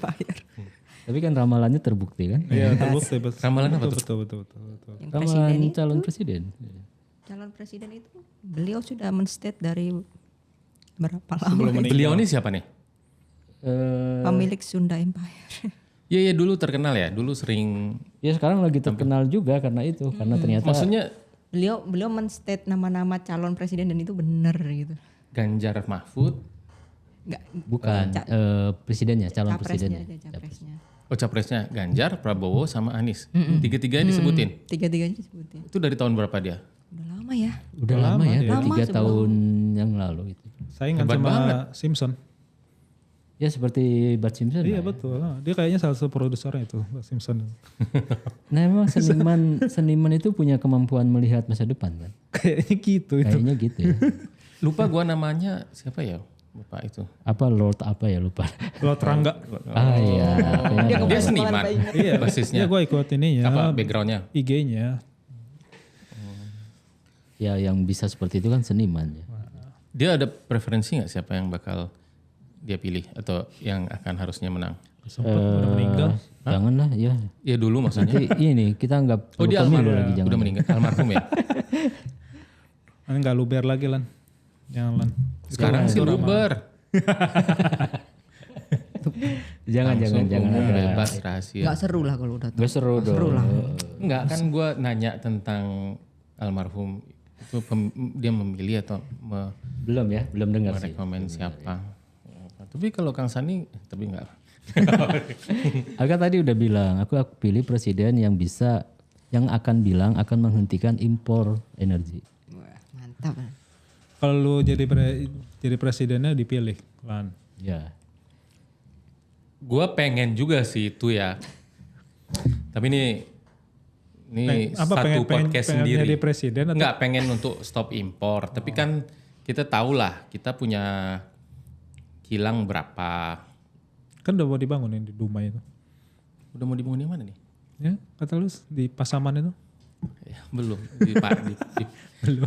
Tapi kan ramalannya terbukti kan? Iya terbukti. Ramalan apa tuh? Betul. Yang presiden Ramalan itu, calon presiden. calon presiden itu beliau sudah men-state dari berapa lama? Beliau ini siapa nih? Pemilik Sunda Empire. Iya dulu terkenal ya, dulu sering. Ya sekarang lagi terkenal juga karena itu, karena ternyata Maksudnya Beliau men-state nama-nama calon presiden dan itu benar gitu. Ganjar Mahfud, Enggak, bukan presidennya, calon capresnya presidennya. aja, capresnya. oh capresnya Ganjar, Prabowo sama Anies. Tiga-tiganya disebutin. Tiga-tiganya disebutin. Itu dari tahun berapa dia? Udah lama ya. Udah lama ya, Lama 3 tahun yang lalu itu. Saingan Hebat sama banget. Simpson. Ya seperti Bart Simpson. Iya lah ya. betul. Dia kayaknya salah satu produsernya itu, Bart Simpson. Nah memang seniman itu punya kemampuan melihat masa depan kan. Kayaknya gitu itu. Kayaknya gitu ya. Lupa gua namanya siapa ya? Lupa itu. Apa Lord apa ya lupa. Lord Rangga. Ah iya. Dia seniman. Iya. Basisnya. Iya gue ikut ininya. Apa backgroundnya? IG-nya. Ya yang bisa seperti itu kan seniman ya. Dia ada preferensi nggak siapa yang bakal dia pilih atau yang akan harusnya menang? Sempat udah meninggal. Janganlah ya. Ya dulu maksudnya. Nanti ini kita anggap Oh dia pemilu almarhum, lagi jangan. udah meninggal, almarhum ya. Nggak luber lagi Lan. Jangan Lan. Sekarang sih luber. Jangan Umum, ada. bebas rahasia. Enggak seru lah kalau udah tahu. Gak seru dong. Seru lah. Enggak kan gue nanya tentang almarhum itu dia memilih atau Belum ya, belum dengar sih. merekomen siapa. Tapi kalau Kang Sani tapi enggak. Aku tadi udah bilang, aku pilih presiden yang bisa, yang akan bilang akan menghentikan impor energi. Wah, mantap. Kalau lu jadi presidennya dipilih Lan. Ya. Gue pengen juga sih itu ya. Tapi ini satu podcast pengen sendiri. jadi presiden atau Enggak pengen untuk stop impor. Tapi kan kita tahu lah kita punya kilang berapa. kan udah mau dibangunin di Dumai itu. Udah mau dibangun di mana nih? Ya, kata lu di Pasaman itu. Ya, belum di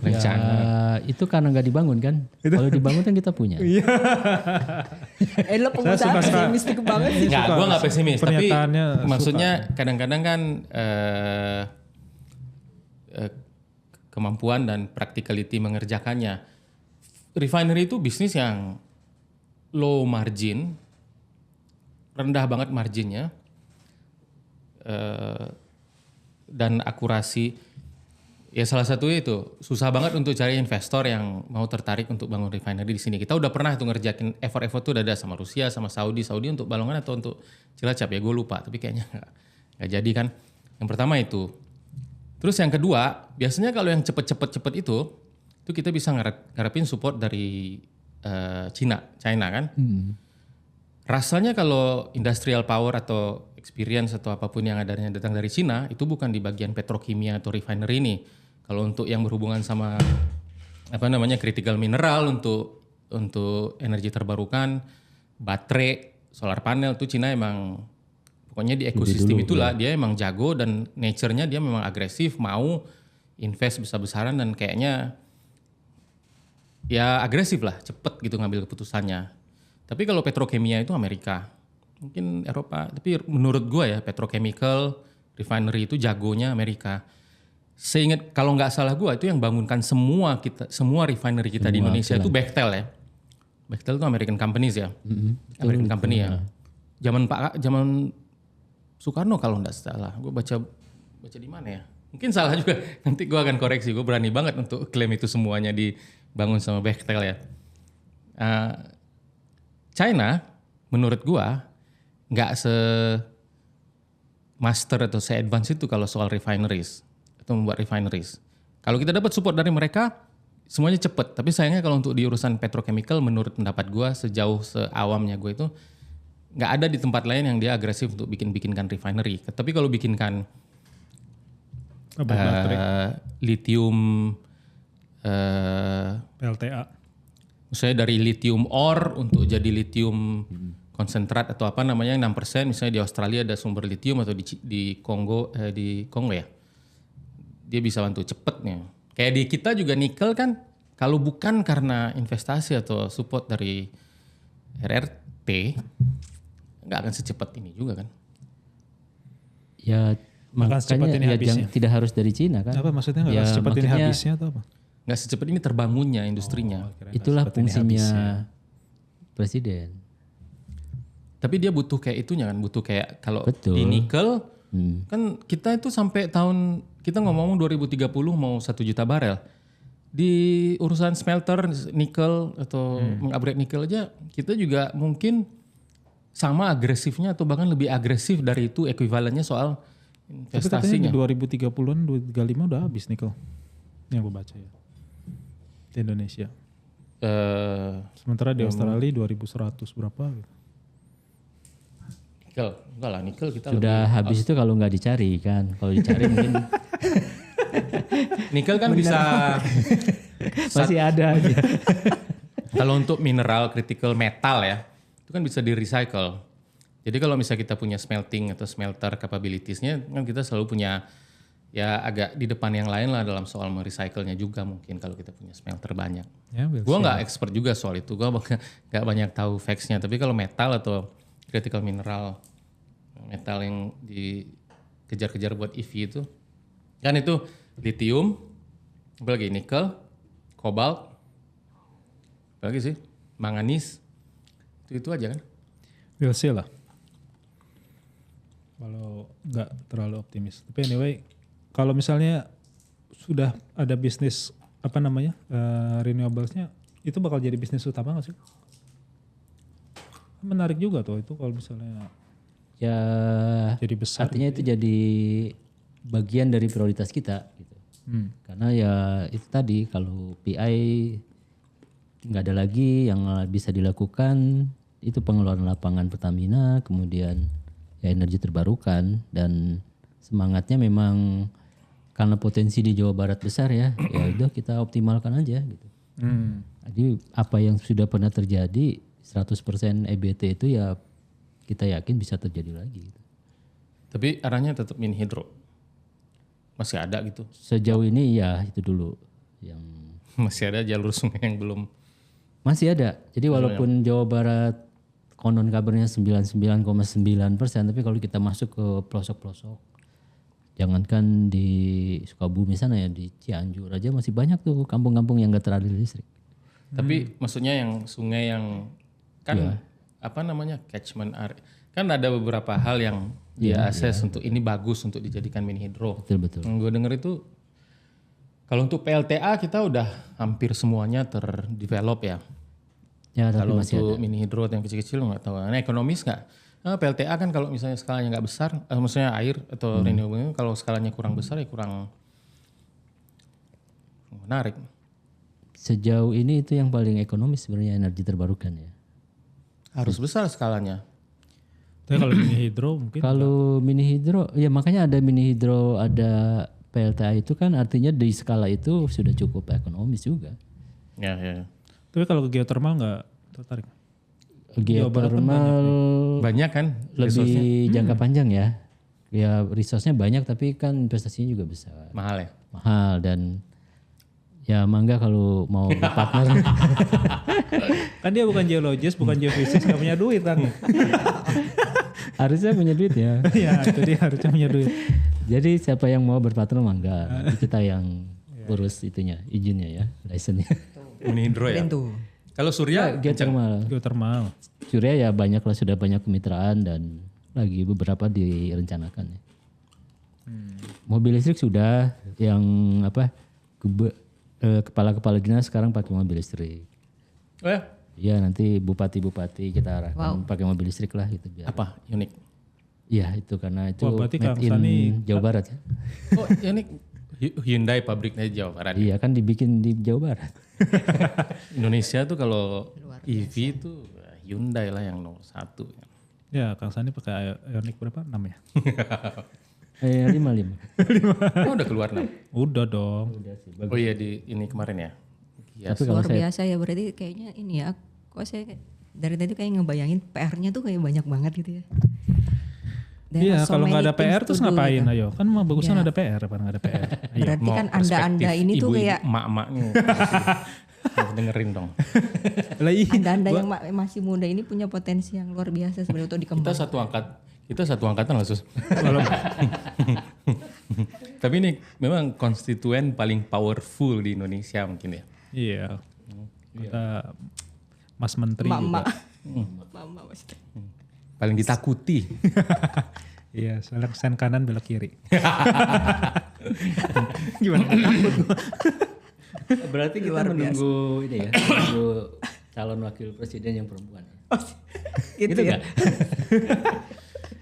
rencana. Itu karena nggak dibangun kan? Kalau dibangun kan kita punya. Lo pengusaha pesimistik banget sih. Enggak, gue nggak pesimis. Tapi Pernyataannya maksudnya kadang-kadang kan kemampuan dan practicality mengerjakannya. Refinery itu bisnis yang low margin, rendah banget marginnya, dan akurasi. Ya salah satunya itu susah banget untuk cari investor yang mau tertarik untuk bangun refinery di sini. Kita udah pernah tuh ngerjakin effort tuh udah ada sama Rusia, sama Saudi untuk Balongan atau untuk Cilacap ya gue lupa. Tapi kayaknya nggak jadi kan. Yang pertama itu Terus yang kedua, biasanya kalau yang cepet itu kita bisa ngarepin support dari China kan. Rasanya kalau industrial power atau experience atau apapun yang adanya datang dari Cina itu bukan di bagian petrokimia atau refinery ini. Kalau untuk yang berhubungan sama critical mineral untuk energi terbarukan, baterai, solar panel tuh Cina emang pokoknya di ekosistem itulah dia emang jago dan nature-nya dia memang agresif, mau invest besar-besaran dan kayaknya ya agresif lah, cepet gitu ngambil keputusannya. Tapi kalau petrokimia itu Amerika, mungkin Eropa. Tapi menurut gua ya petrochemical refinery itu jagonya Amerika. Seingat kalau nggak salah gua itu yang bangunkan semua refinery kita di Indonesia itu Bechtel ya. Bechtel itu American companies ya, American company ya. Zaman Soekarno kalau nggak salah, gua baca di mana ya? Mungkin salah juga. Nanti gua akan koreksi. Gua berani banget untuk klaim itu semuanya dibangun sama Bechtel ya. China menurut gua nggak master atau advance itu kalau soal refineries atau membuat refineries. Kalau kita dapat support dari mereka semuanya cepet. Tapi sayangnya kalau untuk di urusan petrochemical menurut pendapat gua sejauh seawamnya gue itu nggak ada di tempat lain yang dia agresif untuk bikinkan refinery. Tapi kalau bikinkan lithium PLTA. Misalnya dari lithium ore untuk jadi lithium konsentrat atau apa namanya 6%, misalnya di Australia ada sumber lithium atau di Kongo ya. Dia bisa bantu cepetnya. Kayak di kita juga nikel kan kalau bukan karena investasi atau support dari RRT nggak akan secepat ini juga kan. Ya makanya tidak harus dari Cina kan. Apa maksudnya nggak secepat ini habisnya atau apa? Nggak secepat ini terbangunnya industrinya. Itulah fungsinya presiden. Tapi dia butuh kayak itunya kan, butuh kayak kalau di nikel kan kita itu sampai kita ngomong 2030 mau 1 juta barel. Di urusan smelter nikel atau mengupgrade nikel aja kita juga mungkin sama agresifnya atau bahkan lebih agresif dari itu ekuivalennya soal investasinya. Tapi katanya di 2030-an 2035 udah habis nikel. Yang gue baca ya. Di Indonesia. Sementara di Australia 2100 berapa gitu. Nikel, enggak lah nikel kita sudah habis itu kalau nggak dicari kan. Kalau dicari mungkin nikel kan bisa masih ada aja. Kalau untuk mineral critical metal ya, itu kan bisa di recycle. Jadi kalau misalnya kita punya smelting atau smelter capabilitiesnya kan kita selalu punya ya agak di depan yang lain lah dalam soal merecycle-nya juga mungkin kalau kita punya smelter banyak. Ya, gue nggak expert juga soal itu, gue nggak banyak tahu facts-nya. Tapi kalau metal atau critical mineral, metal yang dikejar-kejar buat EV itu, kan itu lithium, apalagi nikel, kobalt, apalagi sih manganis, itu aja kan. We'll see lah. Kalau nggak terlalu optimis. Tapi anyway, kalau misalnya sudah ada bisnis renewablesnya, itu bakal jadi bisnis utama nggak sih? Menarik juga tuh itu kalau misalnya ya jadi besar. Artinya itu jadi bagian dari prioritas kita. Gitu. Karena ya itu tadi kalau PI nggak ada lagi yang bisa dilakukan, itu pengeluaran lapangan Pertamina, kemudian ya energi terbarukan dan semangatnya memang karena potensi di Jawa Barat besar ya udah kita optimalkan aja gitu. Jadi apa yang sudah pernah terjadi 100% EBT itu ya kita yakin bisa terjadi lagi. Gitu. Tapi arahnya tetap mini hidro, masih ada gitu. Sejauh ini ya itu dulu yang masih ada jalur sungai yang belum. Masih ada. Jadi walaupun Jawa Barat konon kabarnya 99,9%, tapi kalau kita masuk ke pelosok-pelosok, jangankan di Sukabumi sana ya, di Cianjur aja masih banyak tuh kampung-kampung yang gak teraliri listrik. Tapi maksudnya yang sungai yang kan catchment area, kan ada beberapa hal yang dia akses untuk ini bagus untuk dijadikan mini hidro. Betul. Yang gue denger itu kalau untuk PLTA kita udah hampir semuanya terdevelop ya. Ya, tapi kalau masih untuk ada. mini hidro yang kecil-kecil nggak tahu. Nah, ekonomis nggak? PLTA kan kalau misalnya skalanya nggak besar, maksudnya air atau renewable, kalau skalanya kurang besar ya kurang Menarik. Sejauh ini itu yang paling ekonomis sebenarnya energi terbarukan ya. Harus besar skalanya. Tapi kalau mini hidro mungkin Kalau mini hidro, ya makanya ada mini hidro, ada PLTA itu kan artinya di skala itu sudah cukup ekonomis juga. Ya. tapi kalau ke geothermal nggak tertarik. Geothermal Banyak kan resource-nya? lebih jangka panjang ya. Ya resource-nya banyak tapi kan investasinya juga besar. Mahal ya? Mahal dan ya mangga kalau mau berpartner. Kan dia bukan geologis, bukan geofisik, nggak punya duit kan. Harusnya punya duit ya. Ya itu dia harusnya punya duit. Jadi siapa yang mau berpartner mangga. Nanti kita yang urus itunya, izinnya ya, license-nya. Mini hidro ya? Keren tuh. Kalau surya Geothermal. Geothermal. Surya ya banyak lah, sudah banyak kemitraan dan lagi beberapa direncanakan ya. Mobil listrik sudah, yang apa kepala-kepala dinas sekarang pakai mobil listrik. Oh ya? Ya nanti bupati-bupati kita arahkan pakai mobil listrik lah gitu biar. Apa? Unik. Iya itu karena itu Wah, berarti made Kang in Sani- Jawa Barat ya. Oh unik. Hyundai pabriknya di Jawa Barat. Iya kan dibikin di Jawa Barat. Indonesia tuh kalau EV itu Hyundai lah yang nomor 1. Ya Kang Sani pakai Ioniq berapa? 6 ya? 55. Oh udah keluar 6. Udah dong. Oh iya di ini kemarin ya. Yes. Tapi kalau Luar saya biasa ya, berarti kayaknya ini ya, kok saya dari tadi kayak ngebayangin PR-nya tuh kayak banyak banget gitu ya. There Iya are so kalau nggak many ada PR things terus to do ngapain gitu. ayo? Kan mah bagusan Ya. ada PR apa nggak ada PR? Ayo. Berarti kan perspektif anda-anda ini tuh ibu-ibu, kayak emak-emaknya harus dengerin dong. Lah iya. anda-anda yang masih muda ini punya potensi yang luar biasa sebenarnya untuk Kita dikembangkan. satu angkatan lah Sus. Tapi ini memang konstituen paling powerful di Indonesia mungkin ya. Iya. Kita Mas Menteri Emak-emak. juga. Mama maksudnya. Paling ditakuti. Iya, soalnya sen kanan belok kiri. Gimana takut gua. berarti kita Luar menunggu ini ya, menunggu calon wakil presiden yang perempuan. Gitu Gitu ya. nggak?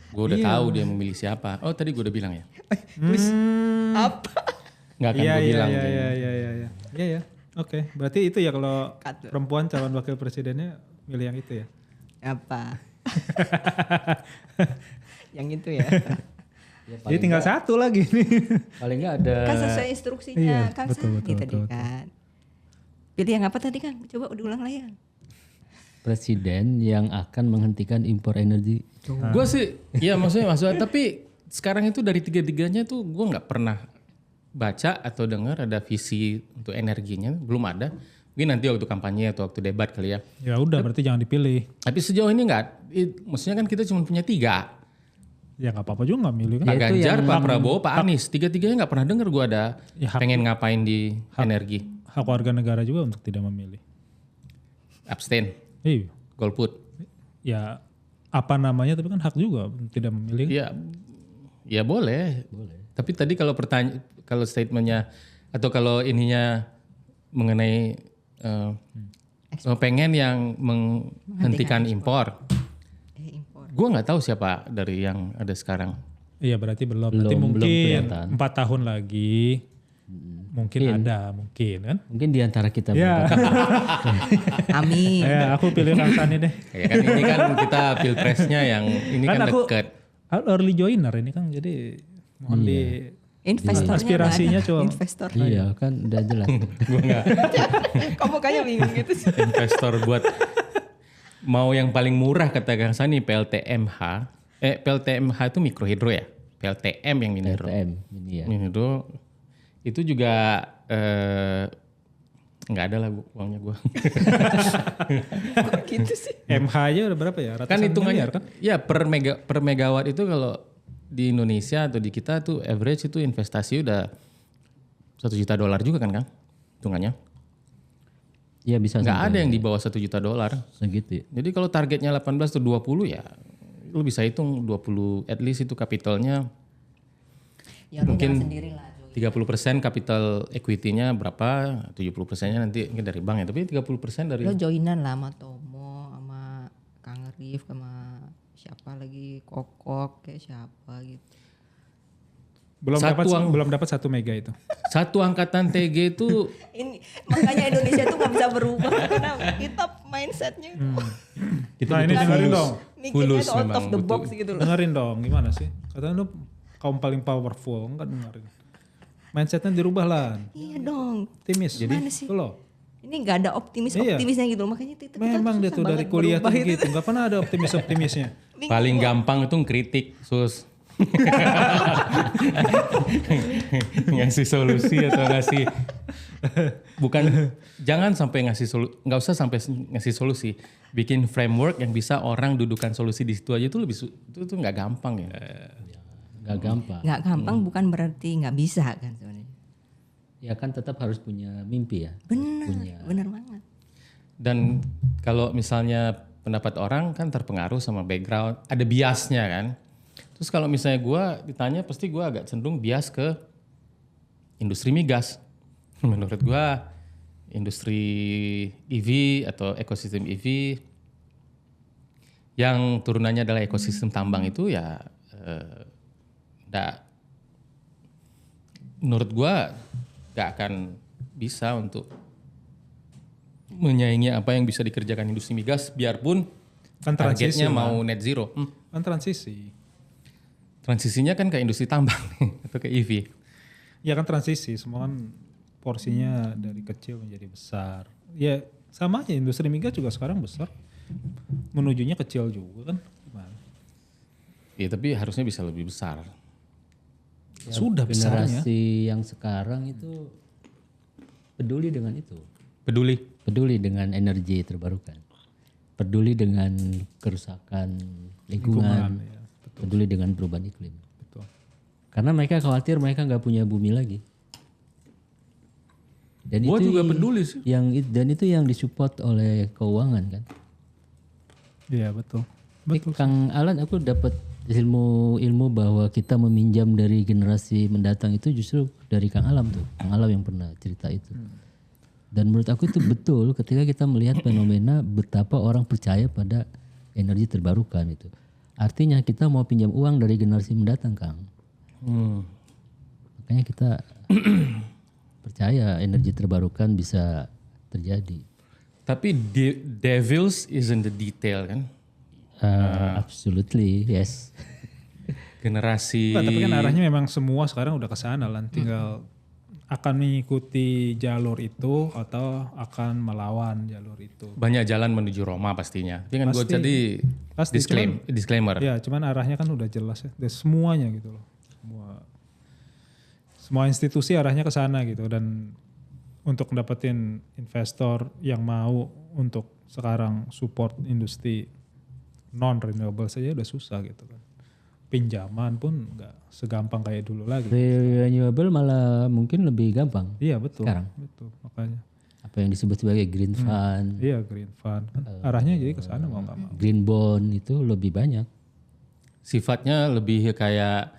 Gue udah tahu dia memilih siapa. Oh tadi gue udah bilang ya. Apa? Nggak akan Iya gue iya bilang. iya kayaknya. iya iya iya. Iya ya. Oke, berarti itu ya kalau Cut. perempuan calon wakil presidennya milih yang itu ya. Apa? Yang itu ya. Ya, Jadi tinggal satu lagi nih. paling nggak ada Kan sesuai instruksinya Iya, Kang betul, Sani betul, tadi betul. kan. Pilih yang apa tadi Kang? Coba diulang lagi Kang. presiden yang akan menghentikan impor energi. Gue sih, ya maksudnya tapi sekarang itu dari tiga-tiganya tuh gue nggak pernah baca atau dengar ada visi untuk energinya, belum ada. Mungkin nanti waktu kampanye atau waktu debat kali ya. Ya udah berarti jangan dipilih. Tapi sejauh ini maksudnya kan kita cuma punya 3. Ya nggak apa-apa juga nggak milih kan. Pak itu Ganjar, yang Pak Prabowo, Pak Anies. Tiga-tiganya nggak pernah dengar gue ada Ya, hak- pengen ngapain di energi. Hak warga negara juga untuk tidak memilih. Abstain, Iya. golput. Ya apa namanya tapi kan hak juga untuk tidak memilih. Ya, ya boleh. Tapi tadi kalau kalau statementnya atau kalau ininya mengenai pengen yang menghentikan impor, Impor. gue nggak tahu siapa dari yang ada sekarang. Iya berarti belum. Belum- Nanti belum mungkin kelihatan. 4 tahun lagi mungkin ada mungkin kan. Mungkin di antara kita Ya. Amin. Aku pilih Kang Sani deh. Ya kan ini kan kita pilpresnya yang ini Kan kan aku- deket. Early joiner ini kan jadi mohon di Investornya Aspirasinya ada. coba. Investor. Iya kan udah jelas. Gue nggak Kamu kayaknya bingung gitu sih. investor buat mau yang paling murah kata Kang Sani PLTMH. PLTMH itu mikrohidro ya. PLTM yang mini hidro. RTM ini ya. Mini hidro itu juga nggak ada lah uangnya gue. Kok gitu sih? MH aja udah berapa ya? Kan Ratusan hitungannya miliar kan? ya per megawatt itu kalau di Indonesia atau di kita tuh average itu investasi udah $1 juta juga kan Kang? Hitungannya. Iya bisa Nggak sampai ada yang di bawah $1 juta. segitu ya. Jadi kalau targetnya 18 atau 20 ya lu bisa hitung 20 at least itu kapitalnya Ya lu Mungkin- jangan sendiri lah. Joy. 30% capital equity-nya berapa, 70%-nya nanti mungkin dari bank ya, tapi 30% dari Lo joinan lah sama Tomo, sama Kang Rif, sama siapa lagi, Kokok, kayak siapa gitu. Belum dapat 1 mega itu. Satu angkatan TG itu Ini makanya Indonesia tuh nggak bisa berubah karena kita mindsetnya itu Nah ini dengerin dong. mikirnya Fulus tuh out memang, of the betul. box gitu loh. Dengerin dong gimana sih? Katanya lu kaum paling powerful, enggak dengerin. Mindsetnya dirubah lah. Iya dong. Optimis. Gimana sih? Itu loh. Ini nggak ada optimisnya gitu loh. Makanya kita Memang dia susah tuh dari banget kuliah tuh berubah itu. gitu. Enggak pernah ada optimisnya. paling gampang itu kritik, Sus. Ngasih solusi atau jangan sampai nggak usah sampai ngasih solusi, bikin framework yang bisa orang dudukan solusi di situ aja itu itu nggak gampang ya. Nggak gampang. Nggak gampang bukan berarti nggak bisa kan sebenarnya. Ya kan tetap harus punya mimpi ya. Bener banget. Dan kalau misalnya pendapat orang kan terpengaruh sama background, ada biasnya kan. Terus kalau misalnya gue ditanya pasti gue agak cenderung bias ke industri migas. Menurut gue industri EV atau ekosistem EV yang turunannya adalah ekosistem tambang itu ya menurut gue gak akan bisa untuk menyaingi apa yang bisa dikerjakan industri migas biarpun Kan transisi targetnya lah. mau net zero. Kan transisi. Transisinya kan ke industri tambang atau ke EV. Ya kan transisi, semua kan porsinya dari kecil menjadi besar. Ya sama aja industri migas juga sekarang besar. Menujunya kecil juga kan. Gimana? Ya tapi harusnya bisa lebih besar. Ya, Sudah besarnya. generasi yang sekarang itu peduli dengan itu. Peduli. Dengan energi terbarukan. Peduli dengan kerusakan lingkungan. Ya, Peduli dengan perubahan iklim. betul. Karena mereka khawatir mereka nggak punya bumi lagi. Dan Gua itu juga peduli sih. Dan itu yang disupport oleh keuangan kan. Iya betul. Tapi Kang Alan, aku dapat ilmu bahwa kita meminjam dari generasi mendatang itu justru dari Kang Alam tuh. Kang Alam yang pernah cerita itu. Dan menurut aku itu betul ketika kita melihat fenomena betapa orang percaya pada energi terbarukan itu. Artinya kita mau pinjam uang dari generasi mendatang, Kang. Makanya kita percaya energi terbarukan bisa terjadi. Tapi devils is in the detail kan. Absolutely, yes. Generasi. Enggak, tapi kan arahnya memang semua sekarang udah ke sana lah. Tinggal akan mengikuti jalur itu atau akan melawan jalur itu. Banyak jalan menuju Roma pastinya. Tapi kan gue Pasti. tadi Pasti, disclaimer. Ya cuman arahnya kan udah jelas ya. Dan semuanya gitu loh. Semua institusi arahnya ke sana gitu. Dan untuk dapetin investor yang mau untuk sekarang support industri non renewable saja udah susah gitu kan. Pinjaman pun nggak segampang kayak dulu lagi. Renewable malah mungkin lebih gampang. Iya betul. Sekarang. Betul makanya. Apa yang disebut sebagai green fund, Iya green fund kan arahnya jadi ke sana mau nggak mau. green bond itu lebih banyak. Sifatnya lebih kayak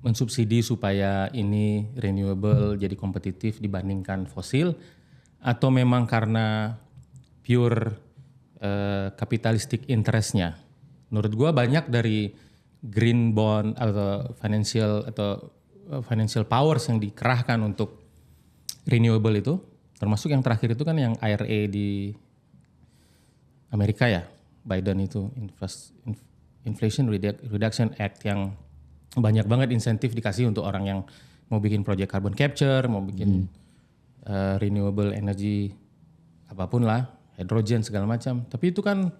mensubsidi supaya ini renewable jadi kompetitif dibandingkan fosil, atau memang karena pure kapitalistik interestnya. Menurut gua banyak dari green bond atau financial powers yang dikerahkan untuk renewable itu, termasuk yang terakhir itu kan yang IRA di Amerika ya, Biden itu Inflation Reduction Act yang banyak banget insentif dikasih untuk orang yang mau bikin project carbon capture, mau bikin renewable energy apapun lah, hidrogen segala macam. Tapi itu kan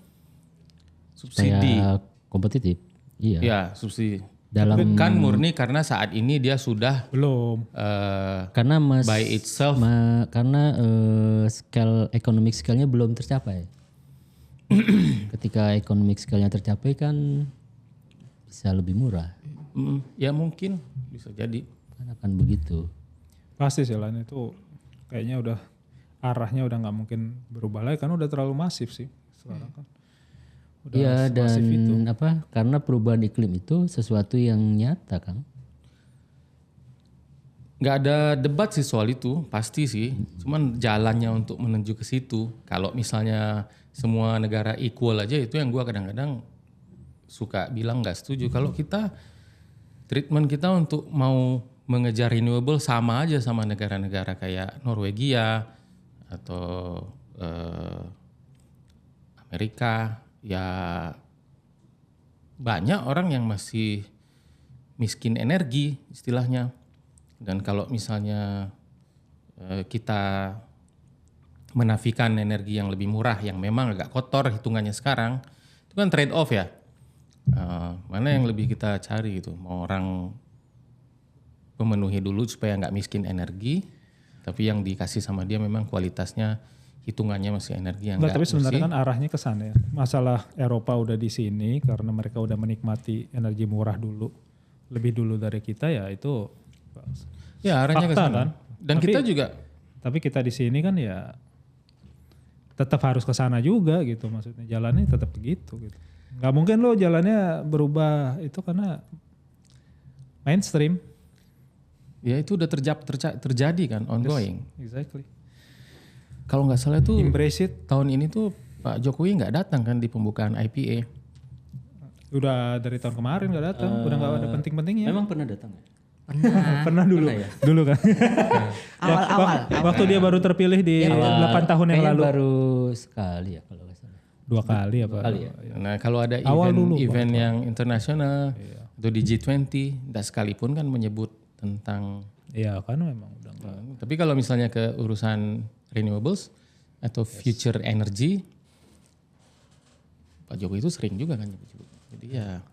subsidi. Saya kompetitif. Iya. Ya, subsidi. Dalam Kan murni karena saat ini dia sudah Belum. karena by itself. karena economic scale-nya belum tercapai. Ketika economic scale-nya tercapai kan bisa lebih murah. Ya mungkin bisa jadi. Kan akan begitu. Pasti sih lain itu kayaknya udah arahnya udah nggak mungkin berubah lagi karena udah terlalu masif sih sekarang kan. Udah Iya, dan semasif itu. karena perubahan iklim itu sesuatu yang nyata, Kang. Nggak ada debat sih soal itu, pasti sih. Cuman jalannya untuk menuju ke situ. Kalau misalnya semua negara equal aja, itu yang gua kadang-kadang suka bilang nggak setuju. Kalau kita treatment kita untuk mau mengejar renewable sama aja sama negara-negara kayak Norwegia atau Amerika. Ya banyak orang yang masih miskin energi istilahnya. Dan kalau misalnya kita menafikan energi yang lebih murah yang memang agak kotor hitungannya sekarang, itu kan trade off ya. Mana yang lebih kita cari gitu, mau orang memenuhi dulu supaya nggak miskin energi, tapi yang dikasih sama dia memang kualitasnya hitungannya masih energi yang nggak Tapi sebenarnya bersih. kan arahnya ke sana ya. Masalah Eropa udah di sini karena mereka udah menikmati energi murah dulu, lebih dulu dari kita ya itu. Ya arahnya ke fakta sana. kan. Dan Tapi- kita juga Tapi kita di sini kan ya tetap harus ke sana juga gitu, maksudnya jalannya tetap begitu gitu. Nggak mungkin lo jalannya berubah itu karena mainstream. ya itu udah terjadi kan ongoing. Exactly. Kalau nggak salah tuh Embrace it. tahun ini tuh Pak Jokowi nggak datang kan di pembukaan IPA. Udah dari tahun kemarin nggak datang, udah nggak ada penting-pentingnya. Memang pernah datang ya? Pernah dulu, dulu kan. Awal-awal. Waktu dia baru terpilih di 8 tahun yang Kayaknya lalu. baru sekali ya kalau nggak salah. 2 kali apa? Kali ya. Nah kalau ada Awal dulu, event yang internasional atau di G20, tidak sekalipun kan menyebut tentang. Iya kan memang udah nggak. Tapi kalau misalnya ke urusan renewables atau future energy, Pak Jokowi itu sering juga kan nyebut. Jadi ya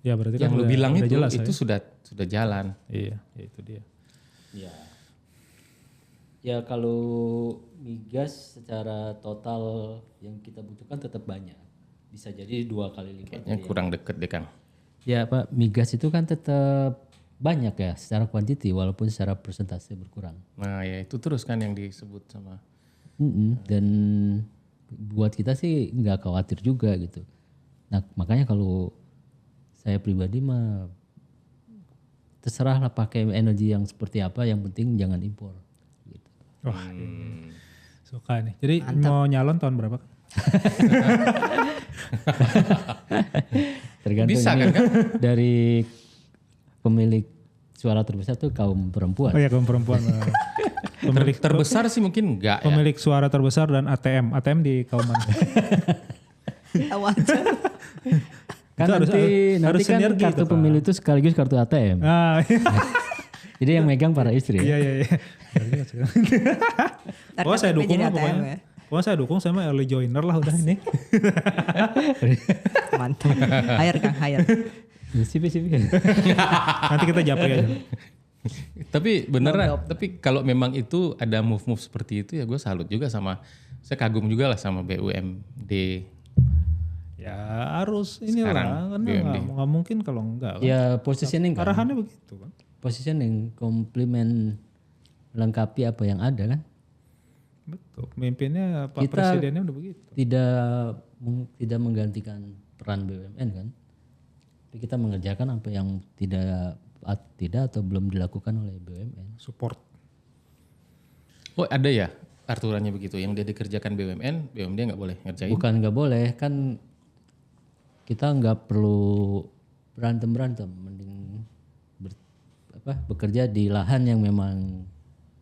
Ya berarti yang kan lu bilang udah itu jelas, itu ya. sudah jalan. Iya, ya itu dia. Ya. Ya kalau migas secara total yang kita butuhkan tetap banyak. Bisa jadi 2 kali lipat. Kayaknya kurang deket deh Kang. Ya Pak, migas itu kan tetap banyak ya secara kuantiti walaupun secara persentase berkurang. Nah ya itu terus kan yang disebut sama. Dan buat kita sih nggak khawatir juga gitu. Nah makanya kalau saya pribadi mah terserahlah pakai energi yang seperti apa, yang penting jangan impor. Gitu. Wah, suka nih. Jadi mau nyalon tahun berapa? Tergantung Bisa ini kan, dari pemilik suara terbesar tuh kaum perempuan. Oh ya kaum perempuan. pemilik Terbesar sih mungkin enggak ya. pemilik suara terbesar dan ATM. ATM di kaum mana? Tahu aja. Kan Itu nanti harus kan sinergi kartu itu, Pak. pemilih itu sekaligus kartu ATM. Ah, Jadi yang megang para istri. iya Ya? iya iya. Ntar Oh saya KTP dukung jadi lah ATM pokoknya. ya. Pokoknya saya dukung, saya mah early joiner lah udah ini. Mantap. Hire Kang, hire. Sip. Nanti kita japri aja. Tapi beneran, tapi kalau memang itu ada move-move seperti itu ya gue salut juga sama, saya kagum juga lah sama BUMD. Ya harus Sekarang, inilah, karena BUMD. nggak mungkin kalau enggak. Kan? Ya positioning kan. Arahannya begitu kan. Positioning, komplement, melengkapi apa yang ada kan. Betul. Pemimpinnya Pak Kita- Presidennya udah begitu. Tidak menggantikan peran BUMN kan. Tapi kita mengerjakan apa yang tidak atau belum dilakukan oleh BUMN. Support. Oh ada ya aturannya begitu, yang dia dikerjakan BUMN, BUMD nggak boleh ngerjain. Bukan nggak boleh, kan kita nggak perlu berantem, mending bekerja di lahan yang memang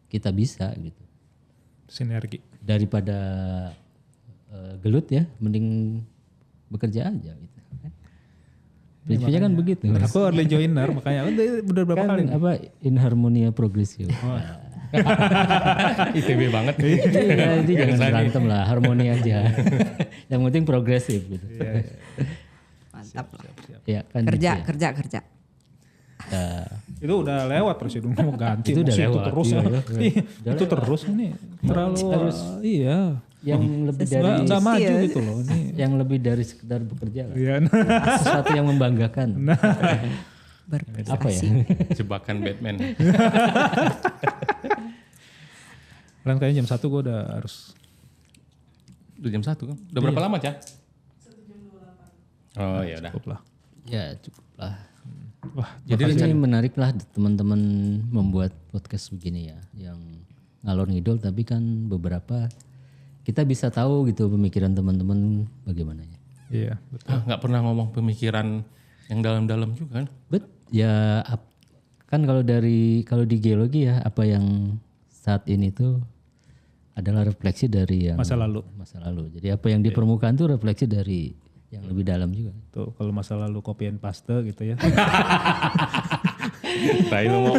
kita bisa gitu. Sinergi. Daripada gelut ya, mending bekerja aja gitu. Prinsipnya kan begitu. Aku early joiner makanya udah berapa kali Kan nih? apa in harmonia progresio. ITB banget. Iya, jadi jangan berantem lah, harmoni aja. Yang penting progresif gitu. Mantap lah. Ya kan Kerja, gitu ya. kerja. Nah, Itu udah lewat presiden mau ganti. Itu udah masih lewat, terus. iya, ya. iya. Ih, itu terus ini terlalu iya. yang lebih dari Nggak maju gitu loh ini. yang lebih dari sekedar bekerja lah. Iya. Sesuatu yang membanggakan. Apa ya? Jebakan Batman. Kan kayaknya jam 1 gue udah harus. Udah jam 1 kan? Udah berapa lama Cak? Oh ya udah. Cukup lah. Ya cukup lah. Wah, Jadi ini menarik lah teman-teman membuat podcast begini ya, yang ngalor ngidul tapi kan beberapa kita bisa tahu gitu pemikiran teman-teman bagaimana ya. iya betul. Nggak pernah ngomong pemikiran yang dalam-dalam juga kan? Ya Kan kalau di geologi ya, apa yang saat ini tuh adalah refleksi dari yang Masa lalu. Jadi apa yang di permukaan tuh refleksi dari yang lebih dalam juga. Tuh kalau masa lalu copy and paste gitu ya. Tai lu mau.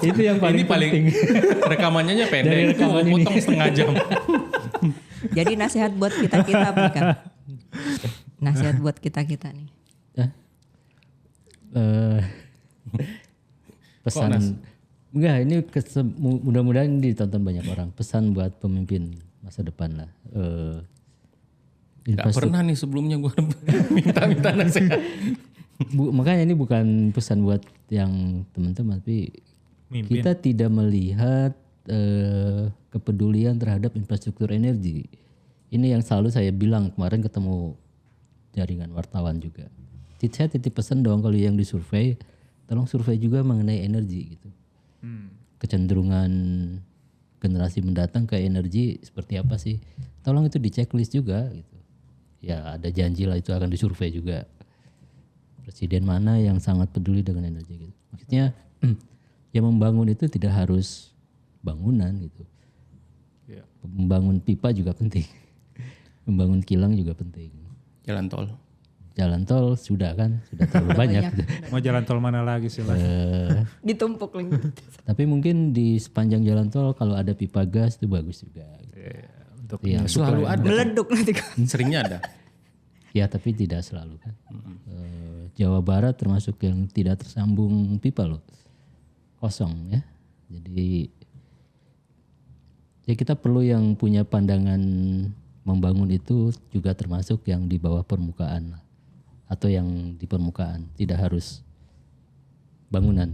Itu yang paling Ini paling rekamannya nya pendek. Dari Itu mau rekaman ini. potong setengah jam. Jadi nasihat buat kita-kita bukan? Nasihat buat kita-kita nih. Pesan enggak ini mudah-mudahan ini ditonton banyak orang. Pesan buat pemimpin masa depan lah. Gak pernah nih sebelumnya gue minta nasihat. Makanya ini bukan pesan buat yang teman-teman, tapi Mimpin. kita tidak melihat kepedulian terhadap infrastruktur energi. Ini yang selalu saya bilang kemarin ketemu jaringan wartawan juga. Saya titip pesan dong kalau yang disurvei, tolong survei juga mengenai energi gitu. Kecenderungan generasi mendatang ke energi seperti apa sih? Tolong itu di checklist juga gitu. Ya ada janji lah itu akan disurvei juga. Presiden mana yang sangat peduli dengan energi gitu. Maksudnya yang membangun itu tidak harus bangunan gitu. Iya. Membangun pipa juga penting. Membangun kilang juga penting. Jalan tol. Jalan tol sudah terlalu banyak. Gitu. Mau jalan tol mana lagi sih lah? Ditumpuk lagi. Tapi mungkin di sepanjang jalan tol kalau ada pipa gas itu bagus juga. Gitu. Untuk Selalu ada. Meleduk nanti. Seringnya ada. Ya tapi tidak selalu kan. Jawa Barat termasuk yang tidak tersambung pipa loh. Kosong ya. Jadi ya kita perlu yang punya pandangan membangun itu juga termasuk yang di bawah permukaan lah. Atau yang di permukaan. Tidak harus bangunan.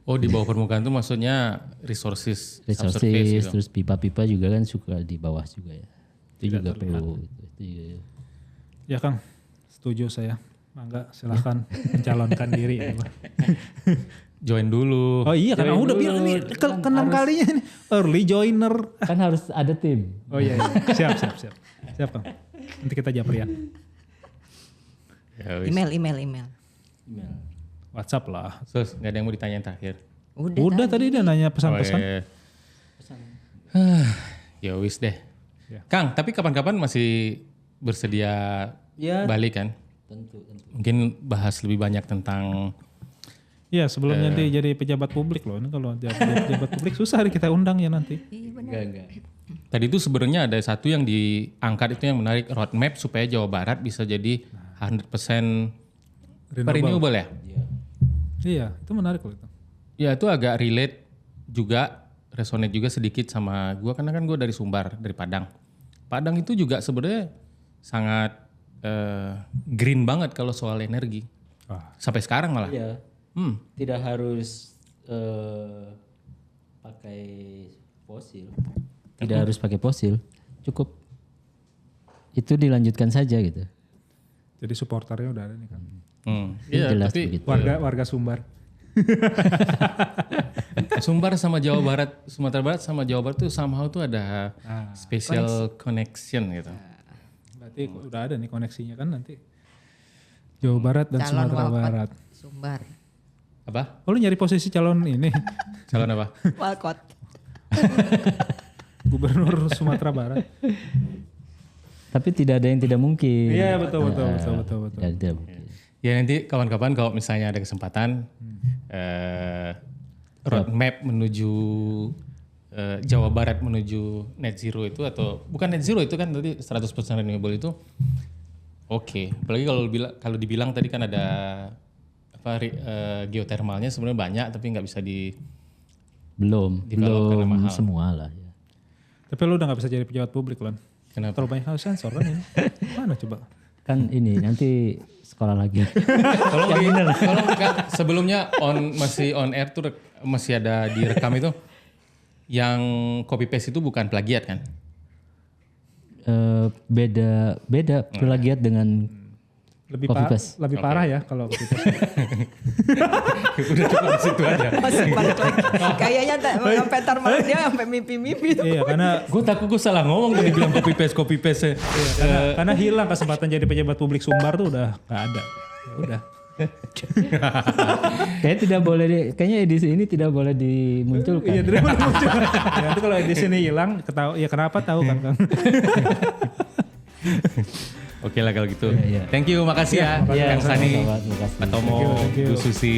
Oh di bawah permukaan itu maksudnya resources subsurface gitu. Terus pipa-pipa juga kan suka di bawah juga ya. Itu juga perlu. Itu juga. Ya Kang, setuju saya. Mangga silahkan mencalonkan diri. Ya, Bang. Join dulu. Oh iya kan Join udah dulu. bilang nih Kan keenam kalinya nih. Early joiner. Kan harus ada tim. Oh iya, iya. Siap. Siap Kang. Nanti kita japrian. Ya, wis. Email. WhatsApp lah. Sus, gak ada yang mau ditanyain terakhir. Udah tadi dia nanya pesan-pesan. Oh, iya. Ya wis deh. Ya. Kang, tapi kapan-kapan masih bersedia Ya. balik kan? Tentu. Mungkin bahas lebih banyak tentang Iya sebelum nanti jadi pejabat publik loh. Ini kalau jadi pejabat publik susah kita undang ya nanti. Enggak. tadi itu sebenarnya ada satu yang diangkat itu yang menarik, roadmap supaya Jawa Barat bisa jadi 100% renewable ya. Iya itu menarik loh itu. Ya itu agak relate juga, resonate juga sedikit sama gue karena kan gue dari Sumbar, dari Padang. Padang itu juga sebenarnya sangat green banget kalau soal energi. Sampai sekarang malah. Iya. Tidak harus pakai fosil. Tidak harus pakai fosil. Cukup itu dilanjutkan saja gitu. Jadi supporternya udah ada nih kan. Iya, Jelas tapi begitu. Warga Sumbar. Sumbar sama Jawa Barat, Sumatera Barat sama Jawa Barat tuh somehow tuh ada special connection gitu. Berarti udah ada nih koneksinya kan nanti. Jawa Barat dan Calon Sumatera Walcott Barat. Sumbar. Apa? Oh lu nyari posisi calon ini Calon apa? Walcott. gubernur Sumatera Barat. Tapi tidak ada yang tidak mungkin. Iya betul. Tidak mungkin. Ya nanti kawan-kawan kalau misalnya ada kesempatan roadmap menuju Jawa Barat menuju net zero itu atau bukan net zero itu kan tadi 100% renewable itu oke. Apalagi kalau dibilang tadi kan ada geotermalnya sebenarnya banyak tapi nggak bisa Belum karena mahal. semua lah. Ya. Tapi lu udah gak bisa jadi pejabat publik Lon. Kenapa? Terlalu banyak hal sensor kan ini. Mana coba? Kan ini nanti sekolah lagi. Kalau sebelumnya masih on air tuh masih ada direkam itu yang copy paste itu bukan plagiat kan? Beda plagiat dengan Lebih copy paste. lebih parah ya kalau copy paste. Udah cukup di situ aja. Masih balik lagi. Kayaknya sampai ntar malam dia sampai mimpi-mimpi. Iya karena Gue takut gue salah ngomong tadi bilang copy paste. karena hilang kesempatan jadi pejabat publik Sumbar tuh udah gak ada. Ya udah. Kayaknya tidak boleh, kayaknya edisi ini tidak boleh dimunculkan. Iya, tidak boleh muncul. Nanti kalau di sini hilang, ya kenapa tahu kan Kang? Oke lah kalau gitu. Iya. Thank you, makasih ya, Iya, Kang Sani, sama-sama, terima kasih. Pak Tomo, Thank you. Bu Susi.